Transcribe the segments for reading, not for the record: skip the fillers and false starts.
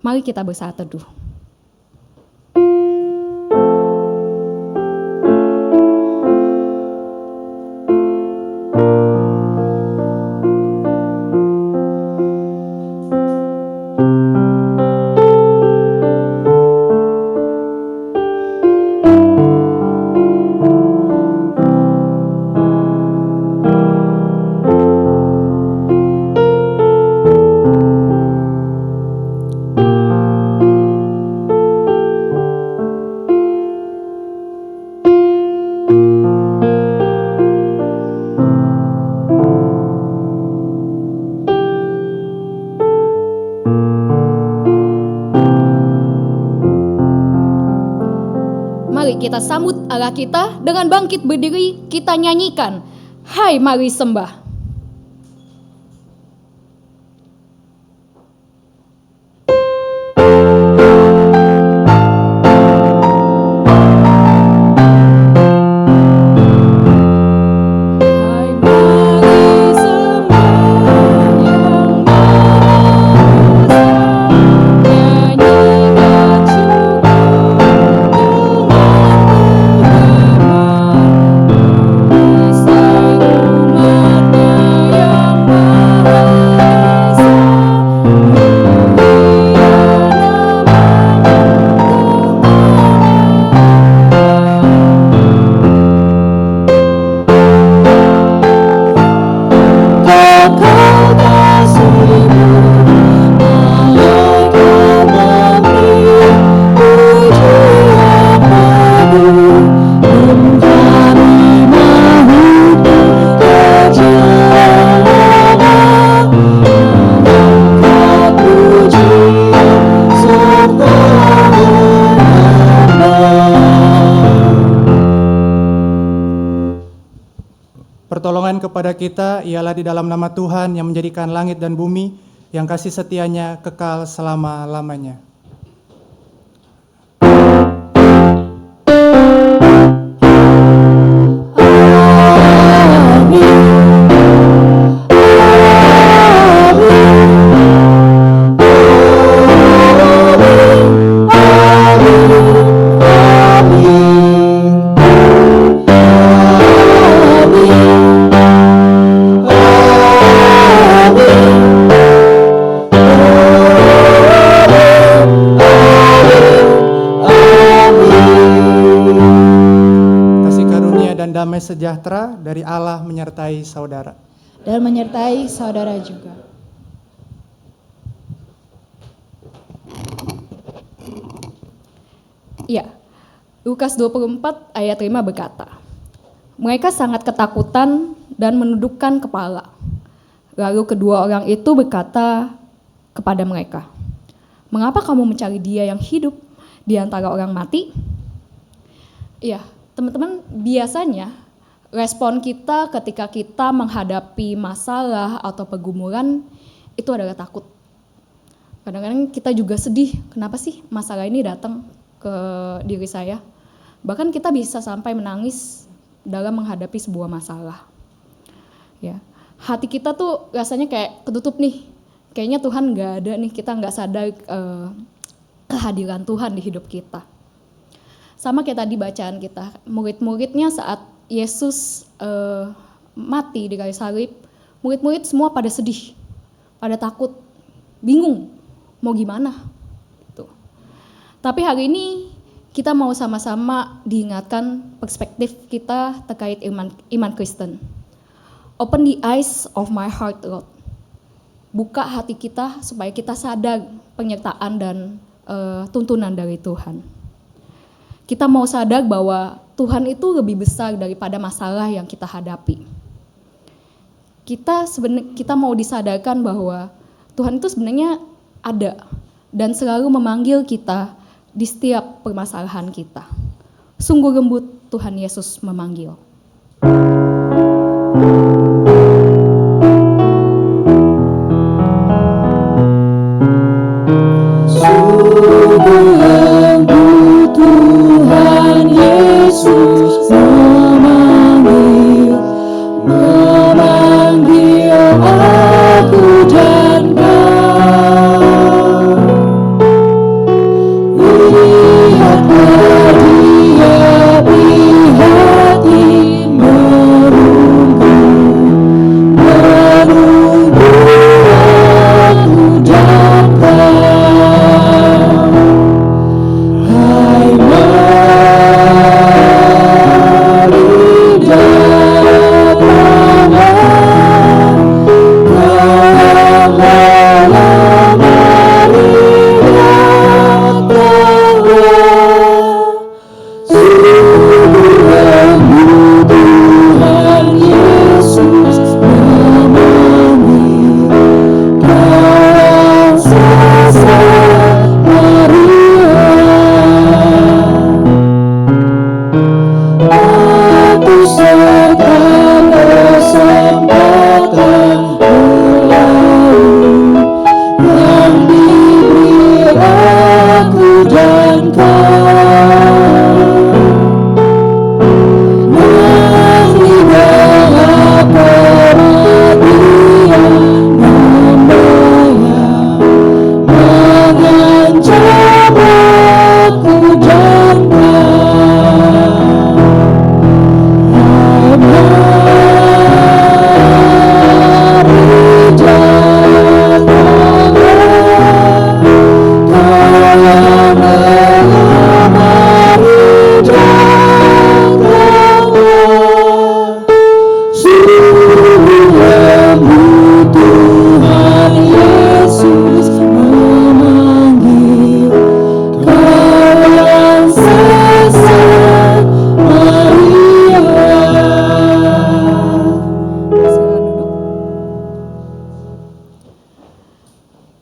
Mari kita bersaat teduh. Mari kita sambut Allah kita dengan bangkit berdiri, kita nyanyikan, Hai mari sembah. Pertolongan kepada kita ialah di dalam nama Tuhan yang menjadikan langit dan bumi, yang kasih setianya kekal selama-lamanya. Damai sejahtera dari Allah menyertai saudara. Dan menyertai saudara juga. Ya, Lukas 24 ayat 5 berkata, mereka sangat ketakutan dan menundukkan kepala. Lalu kedua orang itu berkata kepada mereka, mengapa kamu mencari dia yang hidup di antara orang mati? Ya, teman-teman, biasanya respon kita ketika kita menghadapi masalah atau pergumulan itu adalah takut. Kadang-kadang kita juga sedih, kenapa sih masalah ini datang ke diri saya? Bahkan kita bisa sampai menangis dalam menghadapi sebuah masalah. Ya, hati kita tuh rasanya kayak ketutup nih, kayaknya Tuhan nggak ada nih, kita nggak sadar kehadiran Tuhan di hidup kita. Sama kayak tadi bacaan kita, murid-muridnya saat Yesus mati di kayu salib, murid-murid semua pada sedih, pada takut, bingung, mau gimana. Tuh. Tapi hari ini kita mau sama-sama diingatkan perspektif kita terkait iman Kristen. Open the eyes of my heart, Lord. Buka hati kita supaya kita sadar penyertaan dan tuntunan dari Tuhan. Kita mau sadar bahwa Tuhan itu lebih besar daripada masalah yang kita hadapi. Kita mau disadarkan bahwa Tuhan itu sebenarnya ada dan selalu memanggil kita di setiap permasalahan kita. Sungguh lembut Tuhan Yesus memanggil. Memanggil aku dan kau.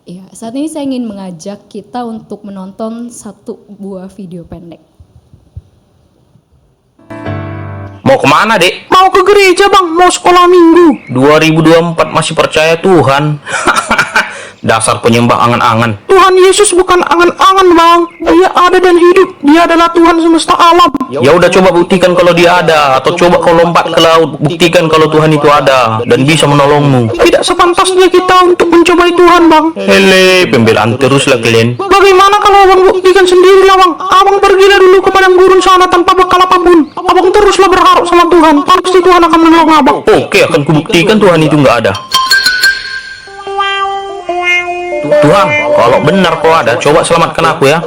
Ya, saat ini saya ingin mengajak kita untuk menonton satu buah video pendek. Mau kemana, Dek? Mau ke gereja, Bang. Mau sekolah minggu. 2024 masih percaya Tuhan. Dasar penyembah angan-angan. Tuhan Yesus bukan angan-angan, Bang. Dia ada dan hidup. Dia adalah Tuhan semesta alam. Ya udah, coba buktikan kalau dia ada. Atau coba kau lompat ke laut. Buktikan kalau Tuhan itu ada dan bisa menolongmu. Tidak sepantasnya kita untuk mencobai Tuhan, Bang. Hele, pembelaan teruslah kalian. Bagaimana kalau Abang buktikan sendiri lah, Bang? Abang pergilah dulu ke padang gurun sana tanpa bekal apapun. Abang teruslah berharap sama Tuhan. Pasti Tuhan akan menolong Abang. Oke, akan kubuktikan Tuhan itu nggak ada. Tuhan, kalau benar kau ada, coba selamatkan aku ya.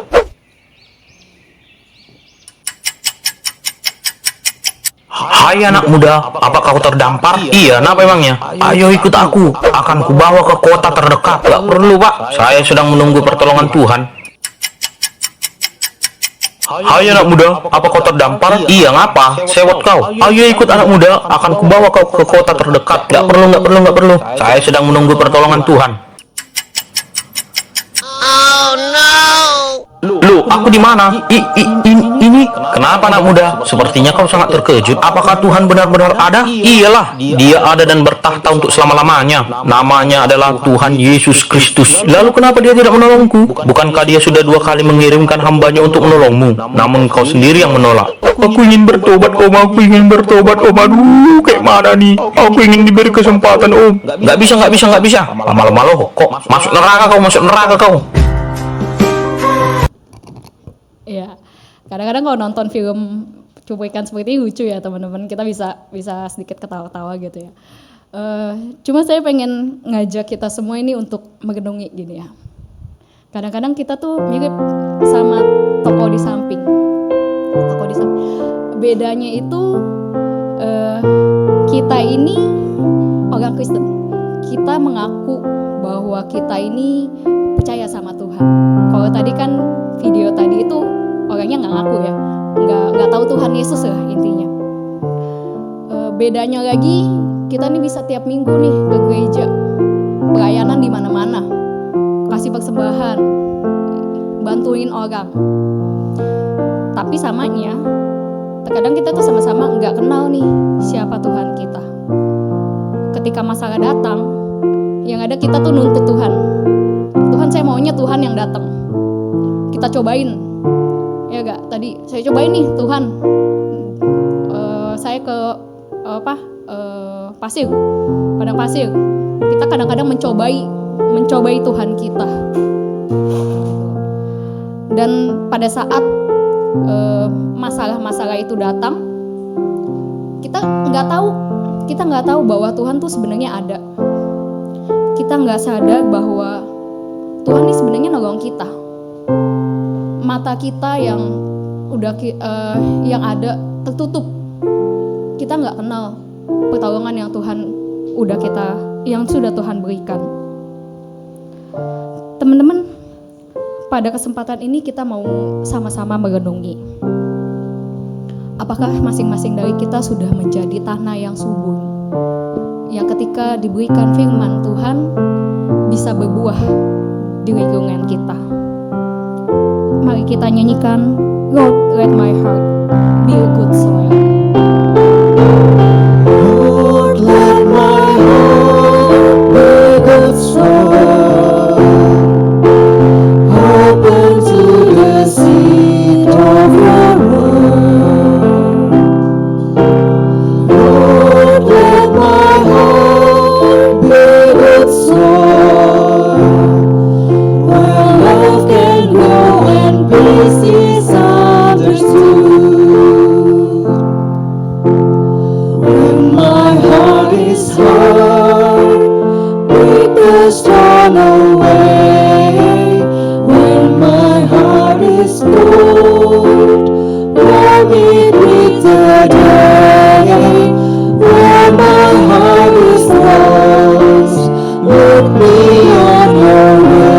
Hai anak muda, apakah kau terdampar? Iya, kenapa emangnya? Ayo ikut aku, akan kubawa ke kota terdekat. Gak perlu, Pak, saya sedang menunggu pertolongan Tuhan. Hai anak muda, apa kau terdampar? Iya, ngapa? Sewot kau. Ayo ikut anak muda, akan kubawa kau ke kota terdekat. Gak perlu. Saya sedang menunggu pertolongan Tuhan. Lu, aku di mana? Ini. Kenapa anak muda? Sepertinya kau sangat terkejut. Apakah Tuhan benar-benar ada? Iyalah, Dia ada dan bertahta untuk selama-lamanya. Namanya adalah Tuhan Yesus Kristus. Lalu kenapa Dia tidak menolongku? Bukankah Dia sudah 2 kali mengirimkan hambanya untuk menolongmu? Namun kau sendiri yang menolak. Aku ingin bertobat, Om. Aduh, kayak mana nih? Aku ingin diberi kesempatan, Om. Nggak bisa. Lama-lama loh, kok masuk neraka kau. Ya, kadang-kadang kalau nonton film cuplikan seperti ini lucu ya teman-teman, kita bisa sedikit ketawa-tawa gitu ya. Cuma saya pengen ngajak kita semua ini untuk merenungi gini ya. Kadang-kadang kita tuh mirip sama toko di samping. Bedanya itu kita ini orang Kristen. Kita mengaku bahwa kita ini percaya sama Tuhan. Kalau tadi kan video tadi itu orangnya nggak ngaku ya, nggak tahu Tuhan Yesus lah intinya. Bedanya lagi kita nih bisa tiap minggu nih ke gereja, pelayanan di mana-mana, kasih persembahan, bantuin orang. Tapi samanya, terkadang kita tuh sama-sama nggak kenal nih siapa Tuhan kita. Ketika masalah datang, yang ada kita tuh nuntut Tuhan. Tuhan, saya maunya Tuhan yang datang. Kita cobain, ya gak? Tadi saya cobain nih Tuhan. Saya ke padang pasir. Kita kadang-kadang mencobai Tuhan kita. Dan pada saat masalah-masalah itu datang, kita nggak tahu bahwa Tuhan tuh sebenarnya ada. Kita nggak sadar bahwa Tuhan ini sebenarnya nolong kita. Mata kita yang ada tertutup. Kita nggak kenal pertolongan yang sudah Tuhan berikan. Teman-teman, pada kesempatan ini kita mau sama-sama merenungi. Apakah masing-masing dari kita sudah menjadi tanah yang subur, yang ketika diberikan firman Tuhan bisa berbuah di lingkungan kita. Mari kita nyanyikan Lord, let my heart be a good soil. Lord, let my heart be a good soil, open to the peace is understood. When my heart is hard, break the storm away. When my heart is cold, warm it with the day. When my heart is lost, lead me on your way.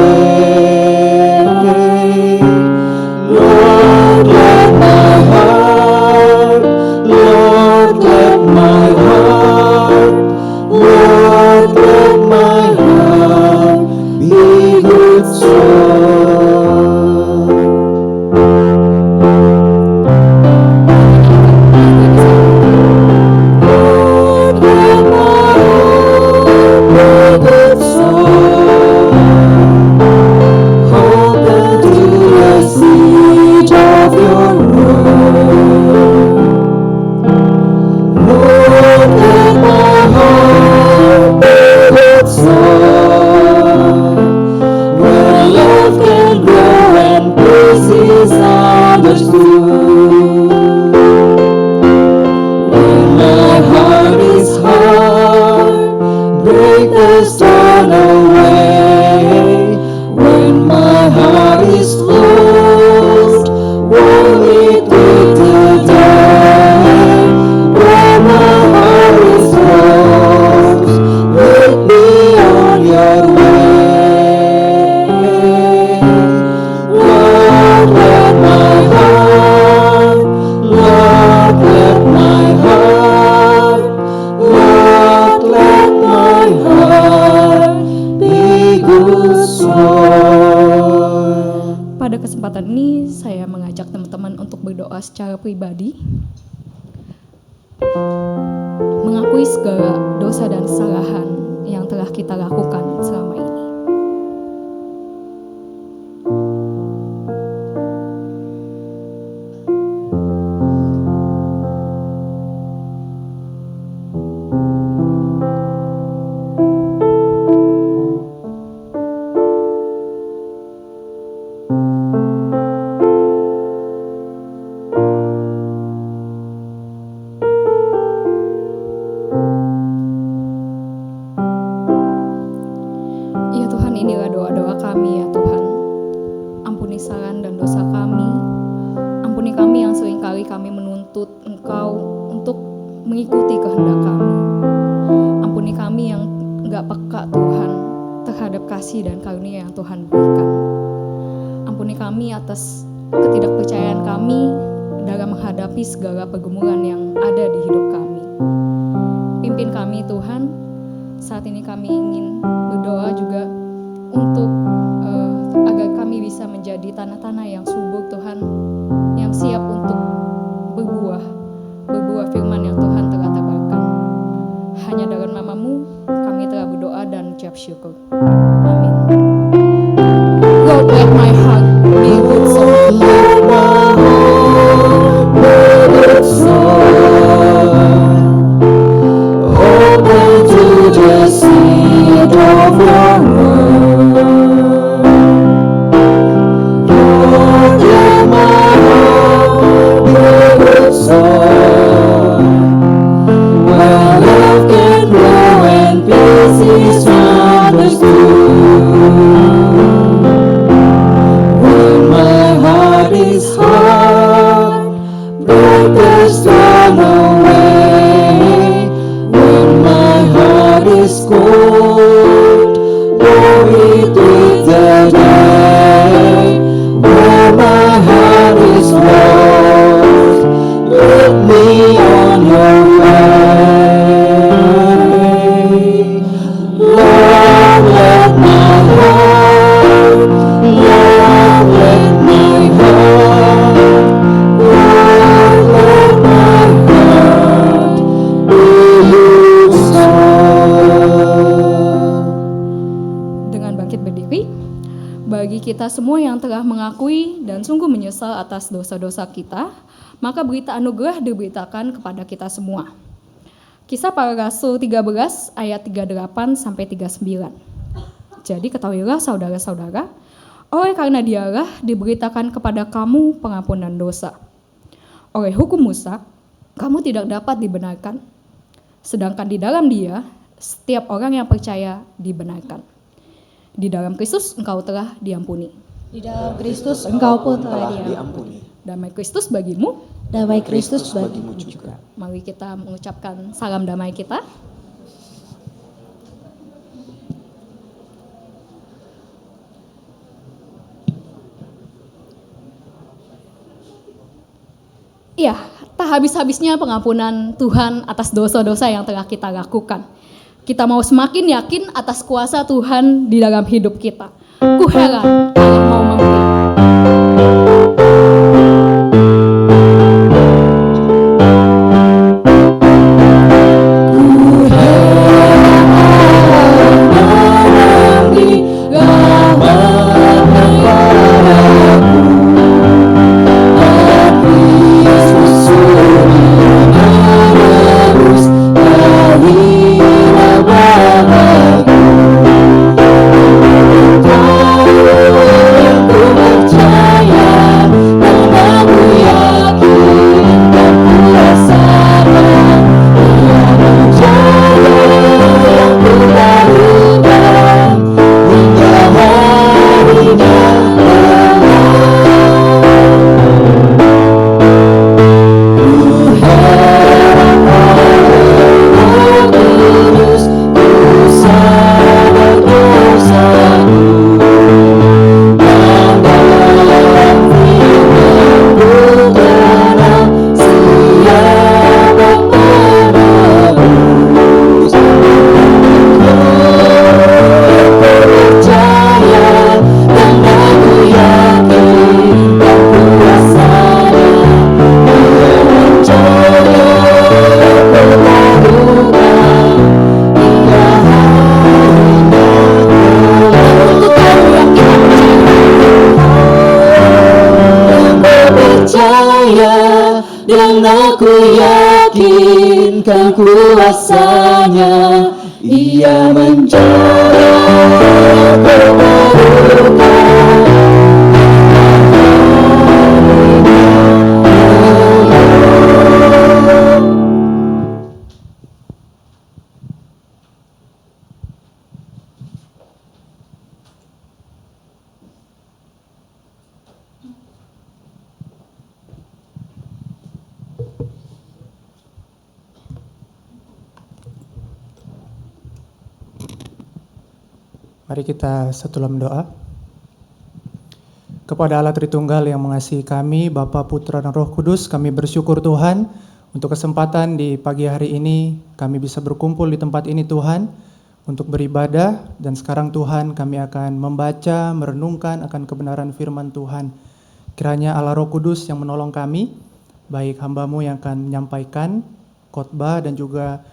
Lord, let my heart, Lord, let my heart, Lord, let my heart be good soul. Lord, let my heart be good soul. Open to the siege of your word. Lord, let my heart be good soul. Where love can grow and peace is understood. When my heart is hard, break the stone away. When my heart is closed, warm it with the day. When my heart is lost, lead me on your way. Lord, let my heart, Lord, let my heart, Lord, let my heart be good soul. Pada kesempatan ini saya mengajak teman-teman untuk berdoa secara pribadi, mengakui segala dosa dan kesalahan yang telah kita lakukan selama ini. Ya Tuhan, inilah doa-doa kami ya Tuhan. Ampuni kesalahan dan dosa kami. Ampuni kami yang seringkali kami menuntut Engkau untuk mengikuti kehendak kami. Ampuni kami yang enggak peka Tuhan terhadap kasih dan karunia yang Tuhan berikan. Ampuni kami atas ketidakpercayaan kami dalam menghadapi segala pergumulan yang ada di hidup kami. Pimpin kami Tuhan. Saat ini kami ingin berdoa juga untuk agar kami bisa menjadi tanah-tanah yang subur Tuhan, yang siap untuk berbuah firman yang Tuhan telah tebarkan. Hanya dalam nama-Mu kami telah berdoa dan ucap syukur. Amin. Lord, let my heart be good soul. Let my heart be good soul. Open to the seed of your word. Lord, let my heart be good soul. Where love can grow and peace is understood. When my heart is hard, break the storm away. When my heart is cold, warm it with the day. When my heart is lost, lead me on your way. Lord, let my heart, Lord, let my heart, Lord, let my heart be good soul. Dengan bangkit berdiri, bagi kita semua yang telah mengakui dan sungguh menyesal atas dosa-dosa kita, maka berita anugerah diberitakan kepada kita semua. Kisah Para Rasul 13 ayat 38 sampai 39. Jadi ketahuilah saudara-saudara, Oleh karena dialah diberitakan kepada kamu pengampunan dosa. Oleh hukum Musa, kamu tidak dapat dibenarkan. Sedangkan di dalam Dia, setiap orang yang percaya dibenarkan. Di dalam Kristus engkau telah diampuni. Di dalam Kristus engkau pun telah diampuni. Damai Kristus bagimu. Damai Kristus bagimu juga. Mari kita mengucapkan salam damai kita. Iya, tak habis-habisnya pengampunan Tuhan atas dosa-dosa yang telah kita lakukan. Kita mau semakin yakin atas kuasa Tuhan di dalam hidup kita. Kuheran Allah mau memberi. Dan aku yakinkan kuasanya, Ia menjadi keburukan. Mari kita satu dalam doa. Kepada Allah Tritunggal yang mengasihi kami, Bapa, Putra, dan Roh Kudus, kami bersyukur Tuhan untuk kesempatan di pagi hari ini kami bisa berkumpul di tempat ini Tuhan untuk beribadah, dan sekarang Tuhan kami akan membaca, merenungkan akan kebenaran firman Tuhan. Kiranya Allah Roh Kudus yang menolong kami, baik hamba-Mu yang akan menyampaikan khotbah dan juga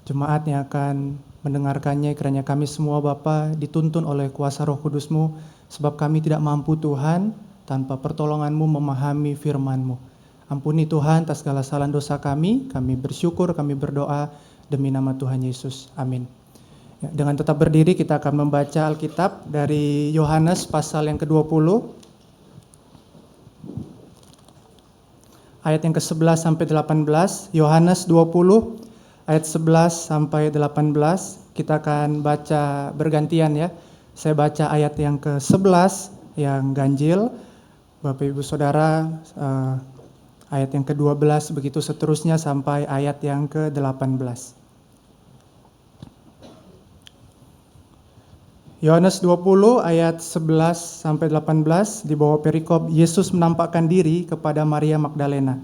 jemaat yang akan mendengarkannya. Kiranya kami semua Bapa dituntun oleh kuasa Roh Kudus-Mu, sebab kami tidak mampu Tuhan tanpa pertolongan-Mu memahami firman-Mu. Ampuni Tuhan atas segala salah dosa kami bersyukur, kami berdoa demi nama Tuhan Yesus. Amin. Ya, dengan tetap berdiri kita akan membaca Alkitab dari Yohanes pasal yang ke-20 ayat yang ke-11 sampai 18. Yohanes 20 ayat 11 sampai 18, kita akan baca bergantian ya. Saya baca ayat yang ke-11 yang ganjil, Bapak Ibu Saudara ayat yang ke-12, begitu seterusnya sampai ayat yang ke-18. Yohanes 20 ayat 11 sampai 18, di bawah perikop Yesus menampakkan diri kepada Maria Magdalena.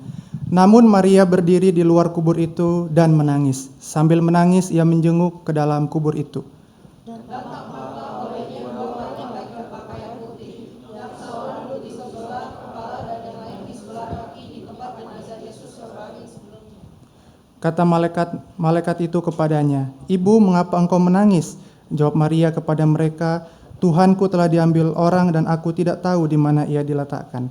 Namun Maria berdiri di luar kubur itu dan menangis. Sambil menangis ia menjenguk ke dalam kubur itu. Kata malaikat itu kepadanya, "Ibu, mengapa engkau menangis?" Jawab Maria kepada mereka, "Tuhanku telah diambil orang dan aku tidak tahu di mana ia diletakkan."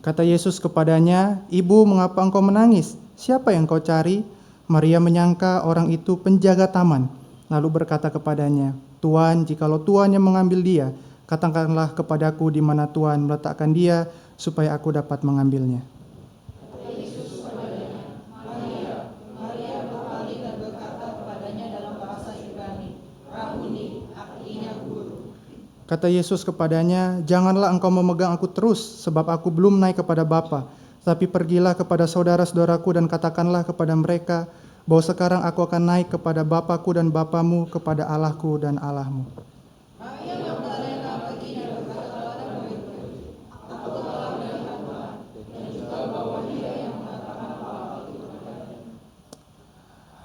Kata Yesus kepadanya, "Ibu, mengapa engkau menangis? siapa yang kau cari?" Maria menyangka orang itu penjaga taman, lalu berkata kepadanya, "Tuan, jikalau Tuan yang mengambil dia, katakanlah kepadaku di mana Tuan meletakkan dia, supaya aku dapat mengambilnya." Kata Yesus kepadanya, "Janganlah engkau memegang aku terus, sebab aku belum naik kepada Bapa. Tapi pergilah kepada saudara-saudaraku dan katakanlah kepada mereka, bahwa sekarang aku akan naik kepada Bapakku dan Bapamu, kepada Allahku dan Allahmu."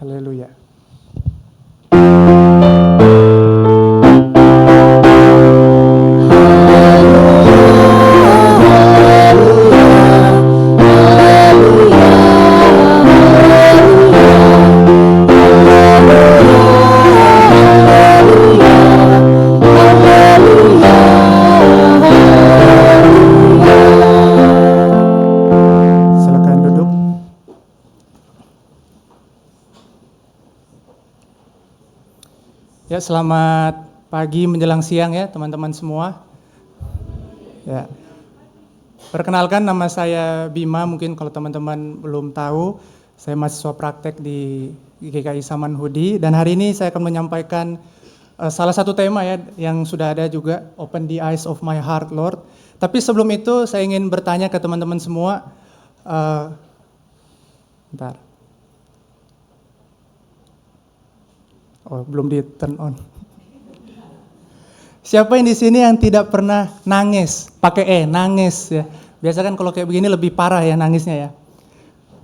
Haleluya. Silakan duduk. Ya, selamat pagi menjelang siang ya teman-teman semua. Ya. Perkenalkan, nama saya Bima, mungkin kalau teman-teman belum tahu, saya mahasiswa praktek di GKI Samanhudi, dan hari ini saya akan menyampaikan salah satu tema ya yang sudah ada juga, Open the Eyes of My Heart, Lord. Tapi sebelum itu saya ingin bertanya ke teman-teman semua, bentar. Oh, belum di turn on. Siapa yang di sini yang tidak pernah nangis? Pakai nangis ya. Biasa kan kalau kayak begini lebih parah ya nangisnya ya.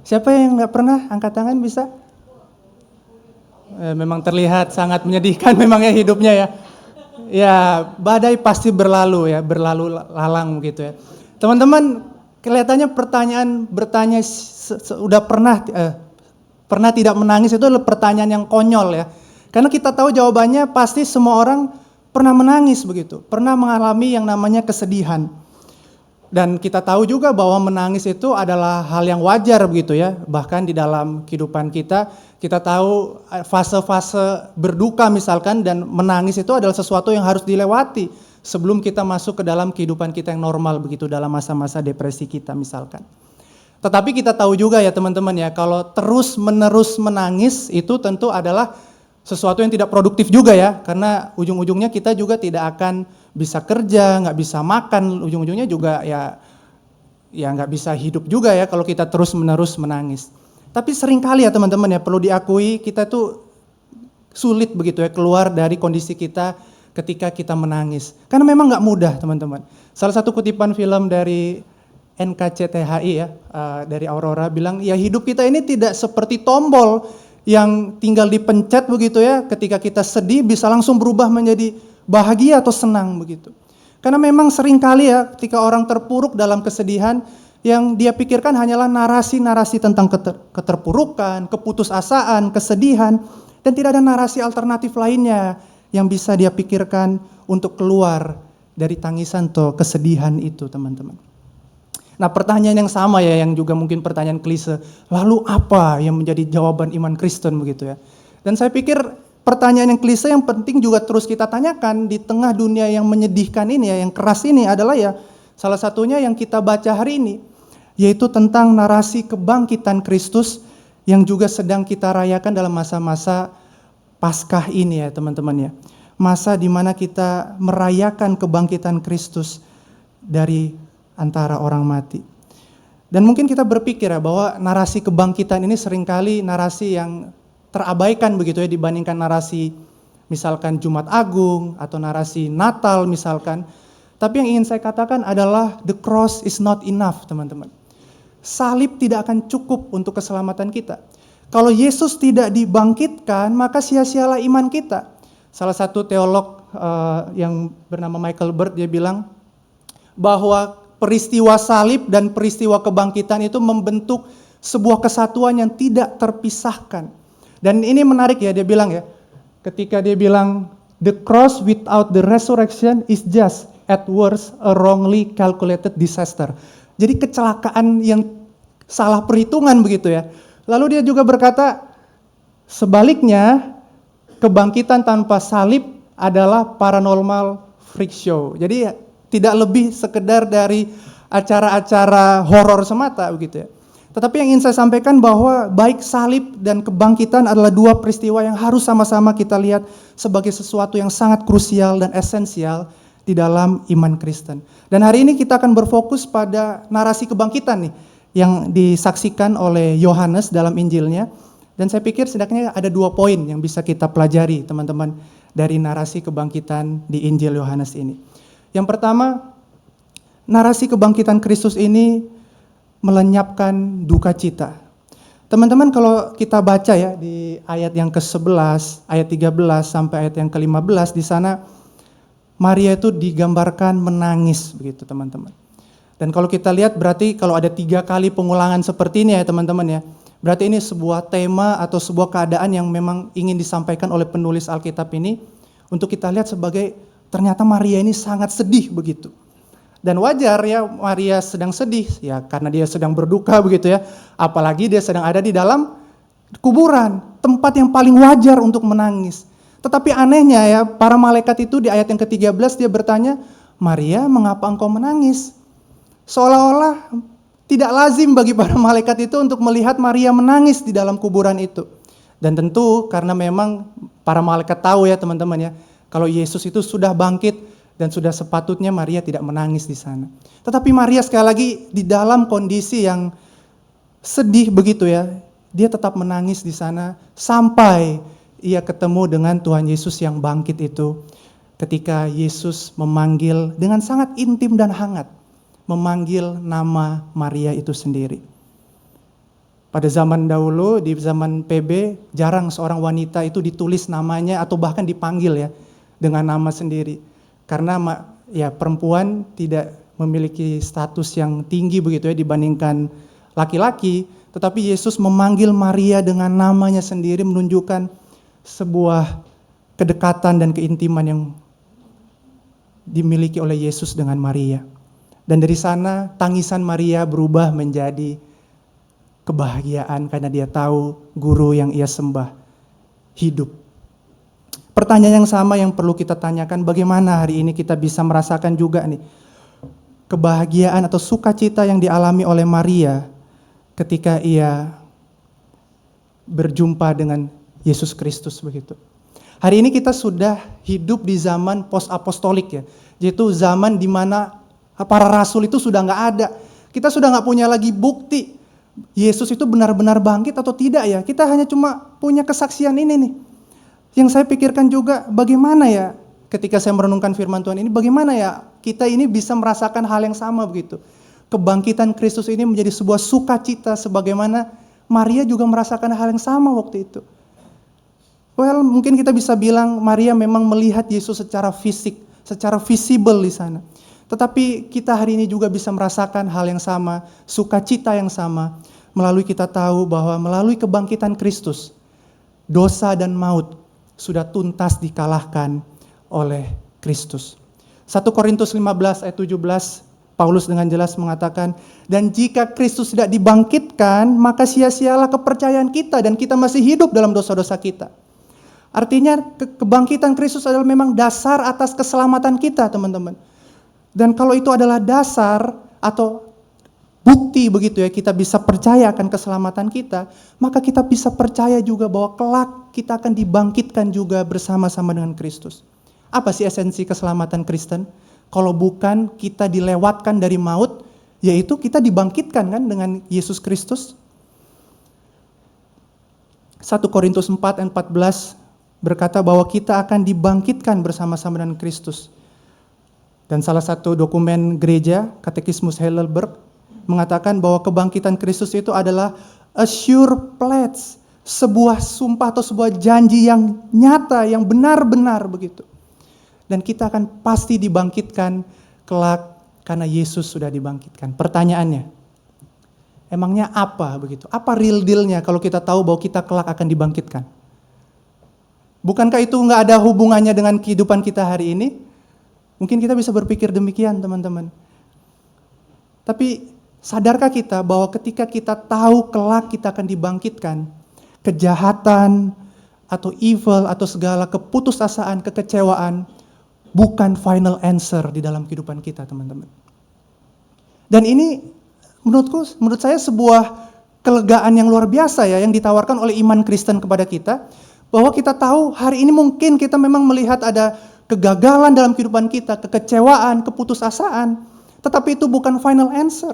Siapa yang nggak pernah? Angkat tangan bisa? Memang terlihat sangat menyedihkan memang ya hidupnya ya. Ya, badai pasti berlalu ya, berlalu lalang gitu ya. Teman-teman, kelihatannya bertanya sudah pernah tidak menangis itu adalah pertanyaan yang konyol ya. Karena kita tahu jawabannya pasti semua orang pernah menangis begitu, pernah mengalami yang namanya kesedihan. Dan kita tahu juga bahwa menangis itu adalah hal yang wajar begitu ya. Bahkan di dalam kehidupan kita tahu fase-fase berduka misalkan, dan menangis itu adalah sesuatu yang harus dilewati sebelum kita masuk ke dalam kehidupan kita yang normal begitu, dalam masa-masa depresi kita misalkan. Tetapi kita tahu juga ya teman-teman ya, kalau terus-menerus menangis itu tentu adalah sesuatu yang tidak produktif juga ya, karena ujung-ujungnya kita juga tidak akan bisa kerja, nggak bisa makan, ujung-ujungnya juga ya nggak bisa hidup juga ya kalau kita terus-menerus menangis. Tapi seringkali ya teman-teman ya, perlu diakui kita tuh sulit begitu ya keluar dari kondisi kita ketika kita menangis. Karena memang nggak mudah teman-teman. Salah satu kutipan film dari NKCTHI ya, dari Aurora bilang, ya hidup kita ini tidak seperti tombol yang tinggal dipencet begitu ya, ketika kita sedih bisa langsung berubah menjadi bahagia atau senang begitu. Karena memang seringkali ya ketika orang terpuruk dalam kesedihan, yang dia pikirkan hanyalah narasi-narasi tentang keterpurukan, keputusasaan, kesedihan, dan tidak ada narasi alternatif lainnya yang bisa dia pikirkan untuk keluar dari tangisan atau kesedihan itu teman-teman. Nah, pertanyaan yang sama ya, yang juga mungkin pertanyaan klise, lalu apa yang menjadi jawaban iman Kristen begitu ya. Dan saya pikir pertanyaan yang klise yang penting juga terus kita tanyakan di tengah dunia yang menyedihkan ini ya, yang keras ini adalah ya, salah satunya yang kita baca hari ini, yaitu tentang narasi kebangkitan Kristus yang juga sedang kita rayakan dalam masa-masa Paskah ini ya teman-teman ya. Masa di mana kita merayakan kebangkitan Kristus dari antara orang mati. Dan mungkin kita berpikir ya bahwa narasi kebangkitan ini seringkali narasi yang terabaikan begitu ya dibandingkan narasi misalkan Jumat Agung atau narasi Natal misalkan. Tapi yang ingin saya katakan adalah the cross is not enough teman-teman. Salib tidak akan cukup untuk keselamatan kita. Kalau Yesus tidak dibangkitkan maka sia-sialah iman kita. Salah satu teolog yang bernama Michael Bird dia bilang bahwa peristiwa salib dan peristiwa kebangkitan itu membentuk sebuah kesatuan yang tidak terpisahkan. Dan ini menarik ya, dia bilang ya, ketika dia bilang, the cross without the resurrection is just at worst a wrongly calculated disaster. Jadi kecelakaan yang salah perhitungan begitu ya. Lalu dia juga berkata, sebaliknya kebangkitan tanpa salib adalah paranormal freak show. Jadi tidak lebih sekedar dari acara-acara horor semata begitu ya. Tetapi yang ingin saya sampaikan bahwa baik salib dan kebangkitan adalah dua peristiwa yang harus sama-sama kita lihat sebagai sesuatu yang sangat krusial dan esensial di dalam iman Kristen. Dan hari ini kita akan berfokus pada narasi kebangkitan nih yang disaksikan oleh Yohanes dalam Injilnya. Dan saya pikir setidaknya ada 2 poin yang bisa kita pelajari teman-teman dari narasi kebangkitan di Injil Yohanes ini. Yang pertama, narasi kebangkitan Kristus ini melenyapkan duka cita. Teman-teman kalau kita baca ya di ayat yang ke-11, ayat 13 sampai ayat yang ke-15 di sana Maria itu digambarkan menangis begitu teman-teman. Dan kalau kita lihat berarti kalau ada 3 kali pengulangan seperti ini ya teman-teman ya, berarti ini sebuah tema atau sebuah keadaan yang memang ingin disampaikan oleh penulis Alkitab ini untuk kita lihat sebagai ternyata Maria ini sangat sedih begitu. Dan wajar ya Maria sedang sedih ya karena dia sedang berduka begitu ya. Apalagi dia sedang ada di dalam kuburan, tempat yang paling wajar untuk menangis. Tetapi anehnya ya para malaikat itu di ayat yang ke-13 dia bertanya, "Maria, mengapa engkau menangis?" Seolah-olah tidak lazim bagi para malaikat itu untuk melihat Maria menangis di dalam kuburan itu. Dan tentu karena memang para malaikat tahu ya teman-teman ya, kalau Yesus itu sudah bangkit dan sudah sepatutnya Maria tidak menangis di sana. Tetapi Maria sekali lagi di dalam kondisi yang sedih begitu ya, dia tetap menangis di sana sampai ia ketemu dengan Tuhan Yesus yang bangkit itu. Ketika Yesus memanggil dengan sangat intim dan hangat, memanggil nama Maria itu sendiri. Pada zaman dahulu, di zaman PB, jarang seorang wanita itu ditulis namanya atau bahkan dipanggil ya dengan nama sendiri. Karena ya perempuan tidak memiliki status yang tinggi begitu ya dibandingkan laki-laki, tetapi Yesus memanggil Maria dengan namanya sendiri menunjukkan sebuah kedekatan dan keintiman yang dimiliki oleh Yesus dengan Maria. Dan dari sana tangisan Maria berubah menjadi kebahagiaan karena dia tahu guru yang ia sembah hidup. Pertanyaan yang sama yang perlu kita tanyakan, bagaimana hari ini kita bisa merasakan juga nih kebahagiaan atau sukacita yang dialami oleh Maria ketika ia berjumpa dengan Yesus Kristus begitu. Hari ini kita sudah hidup di zaman post-apostolik ya, yaitu zaman di mana para rasul itu sudah nggak ada. Kita sudah nggak punya lagi bukti Yesus itu benar-benar bangkit atau tidak ya. Kita hanya cuma punya kesaksian ini nih. Yang saya pikirkan juga bagaimana ya ketika saya merenungkan firman Tuhan ini, bagaimana ya kita ini bisa merasakan hal yang sama begitu. Kebangkitan Kristus ini menjadi sebuah sukacita sebagaimana Maria juga merasakan hal yang sama waktu itu. Well, mungkin kita bisa bilang Maria memang melihat Yesus secara fisik, secara visible di sana. Tetapi kita hari ini juga bisa merasakan hal yang sama, sukacita yang sama, melalui kita tahu bahwa melalui kebangkitan Kristus, dosa dan maut sudah tuntas dikalahkan oleh Kristus. 1 Korintus 15 ayat 17, Paulus dengan jelas mengatakan, dan jika Kristus tidak dibangkitkan, maka sia-sialah kepercayaan kita dan kita masih hidup dalam dosa-dosa kita. Artinya kebangkitan Kristus adalah memang dasar atas keselamatan kita, teman-teman. Dan kalau itu adalah dasar atau bukti begitu ya, kita bisa percaya akan keselamatan kita, maka kita bisa percaya juga bahwa kelak kita akan dibangkitkan juga bersama-sama dengan Kristus. Apa sih esensi keselamatan Kristen? Kalau bukan kita dilewatkan dari maut, yaitu kita dibangkitkan kan dengan Yesus Kristus. 1 Korintus 4 ayat 14 berkata bahwa kita akan dibangkitkan bersama-sama dengan Kristus. Dan salah satu dokumen gereja, Katekismus Heidelberg, mengatakan bahwa kebangkitan Kristus itu adalah a sure pledge, sebuah sumpah atau sebuah janji yang nyata, yang benar-benar begitu. Dan kita akan pasti dibangkitkan kelak karena Yesus sudah dibangkitkan. Pertanyaannya, emangnya apa begitu? Apa real deal-nya kalau kita tahu bahwa kita kelak akan dibangkitkan? Bukankah itu nggak ada hubungannya dengan kehidupan kita hari ini? Mungkin kita bisa berpikir demikian, teman-teman. Tapi Sadarkah kita bahwa ketika kita tahu kelak kita akan dibangkitkan, kejahatan atau evil atau segala keputusasaan, kekecewaan bukan final answer di dalam kehidupan kita, teman-teman. Dan ini menurut saya sebuah kelegaan yang luar biasa ya yang ditawarkan oleh iman Kristen kepada kita, bahwa kita tahu hari ini mungkin kita memang melihat ada kegagalan dalam kehidupan kita, kekecewaan, keputusasaan, tetapi itu bukan final answer.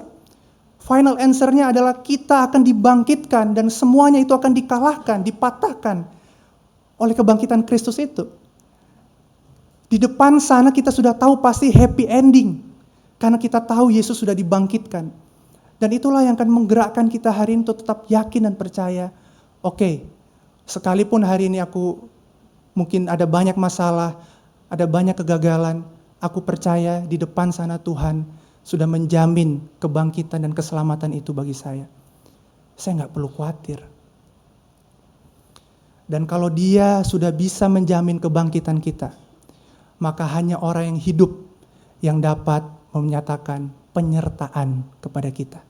Final answer-nya adalah kita akan dibangkitkan dan semuanya itu akan dikalahkan, dipatahkan oleh kebangkitan Kristus itu. Di depan sana kita sudah tahu pasti happy ending, karena kita tahu Yesus sudah dibangkitkan. Dan itulah yang akan menggerakkan kita hari ini untuk tetap yakin dan percaya, oke, sekalipun hari ini aku mungkin ada banyak masalah, ada banyak kegagalan, aku percaya di depan sana Tuhan sudah menjamin kebangkitan dan keselamatan itu bagi saya. Saya nggak perlu khawatir. Dan kalau Dia sudah bisa menjamin kebangkitan kita, maka hanya orang yang hidup yang dapat menyatakan penyertaan kepada kita.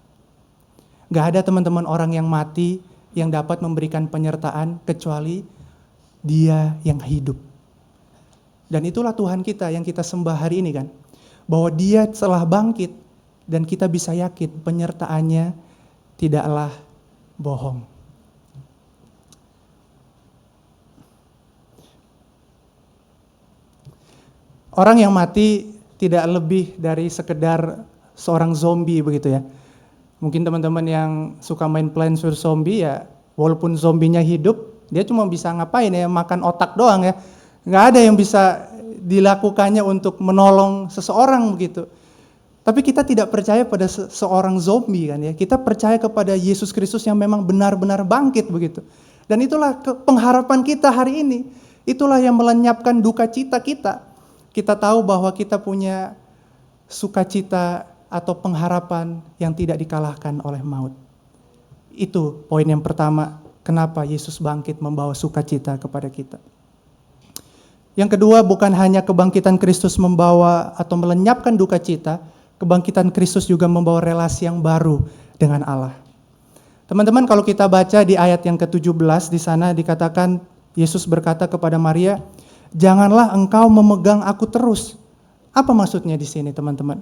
Gak ada teman-teman orang yang mati yang dapat memberikan penyertaan kecuali Dia yang hidup. Dan itulah Tuhan kita yang kita sembah hari ini kan. Bahwa Dia telah bangkit dan kita bisa yakin penyertaannya tidaklah bohong. Orang yang mati tidak lebih dari sekedar seorang zombie begitu ya. Mungkin teman-teman yang suka main Plants vs Zombie ya, walaupun zombinya hidup, dia cuma bisa ngapain ya, makan otak doang ya. Nggak ada yang bisa dilakukannya untuk menolong seseorang begitu. Tapi kita tidak percaya pada seorang zombie kan ya. Kita percaya kepada Yesus Kristus yang memang benar-benar bangkit begitu. Dan itulah pengharapan kita hari ini. Itulah yang melenyapkan duka cita kita. Kita tahu bahwa kita punya sukacita atau pengharapan yang tidak dikalahkan oleh maut. Itu poin yang pertama, kenapa Yesus bangkit membawa sukacita kepada kita. Yang kedua, bukan hanya kebangkitan Kristus membawa atau melenyapkan duka cita, kebangkitan Kristus juga membawa relasi yang baru dengan Allah. Teman-teman, kalau kita baca di ayat yang ke-17, di sana dikatakan Yesus berkata kepada Maria, "Janganlah engkau memegang aku terus." Apa maksudnya di sini, teman-teman?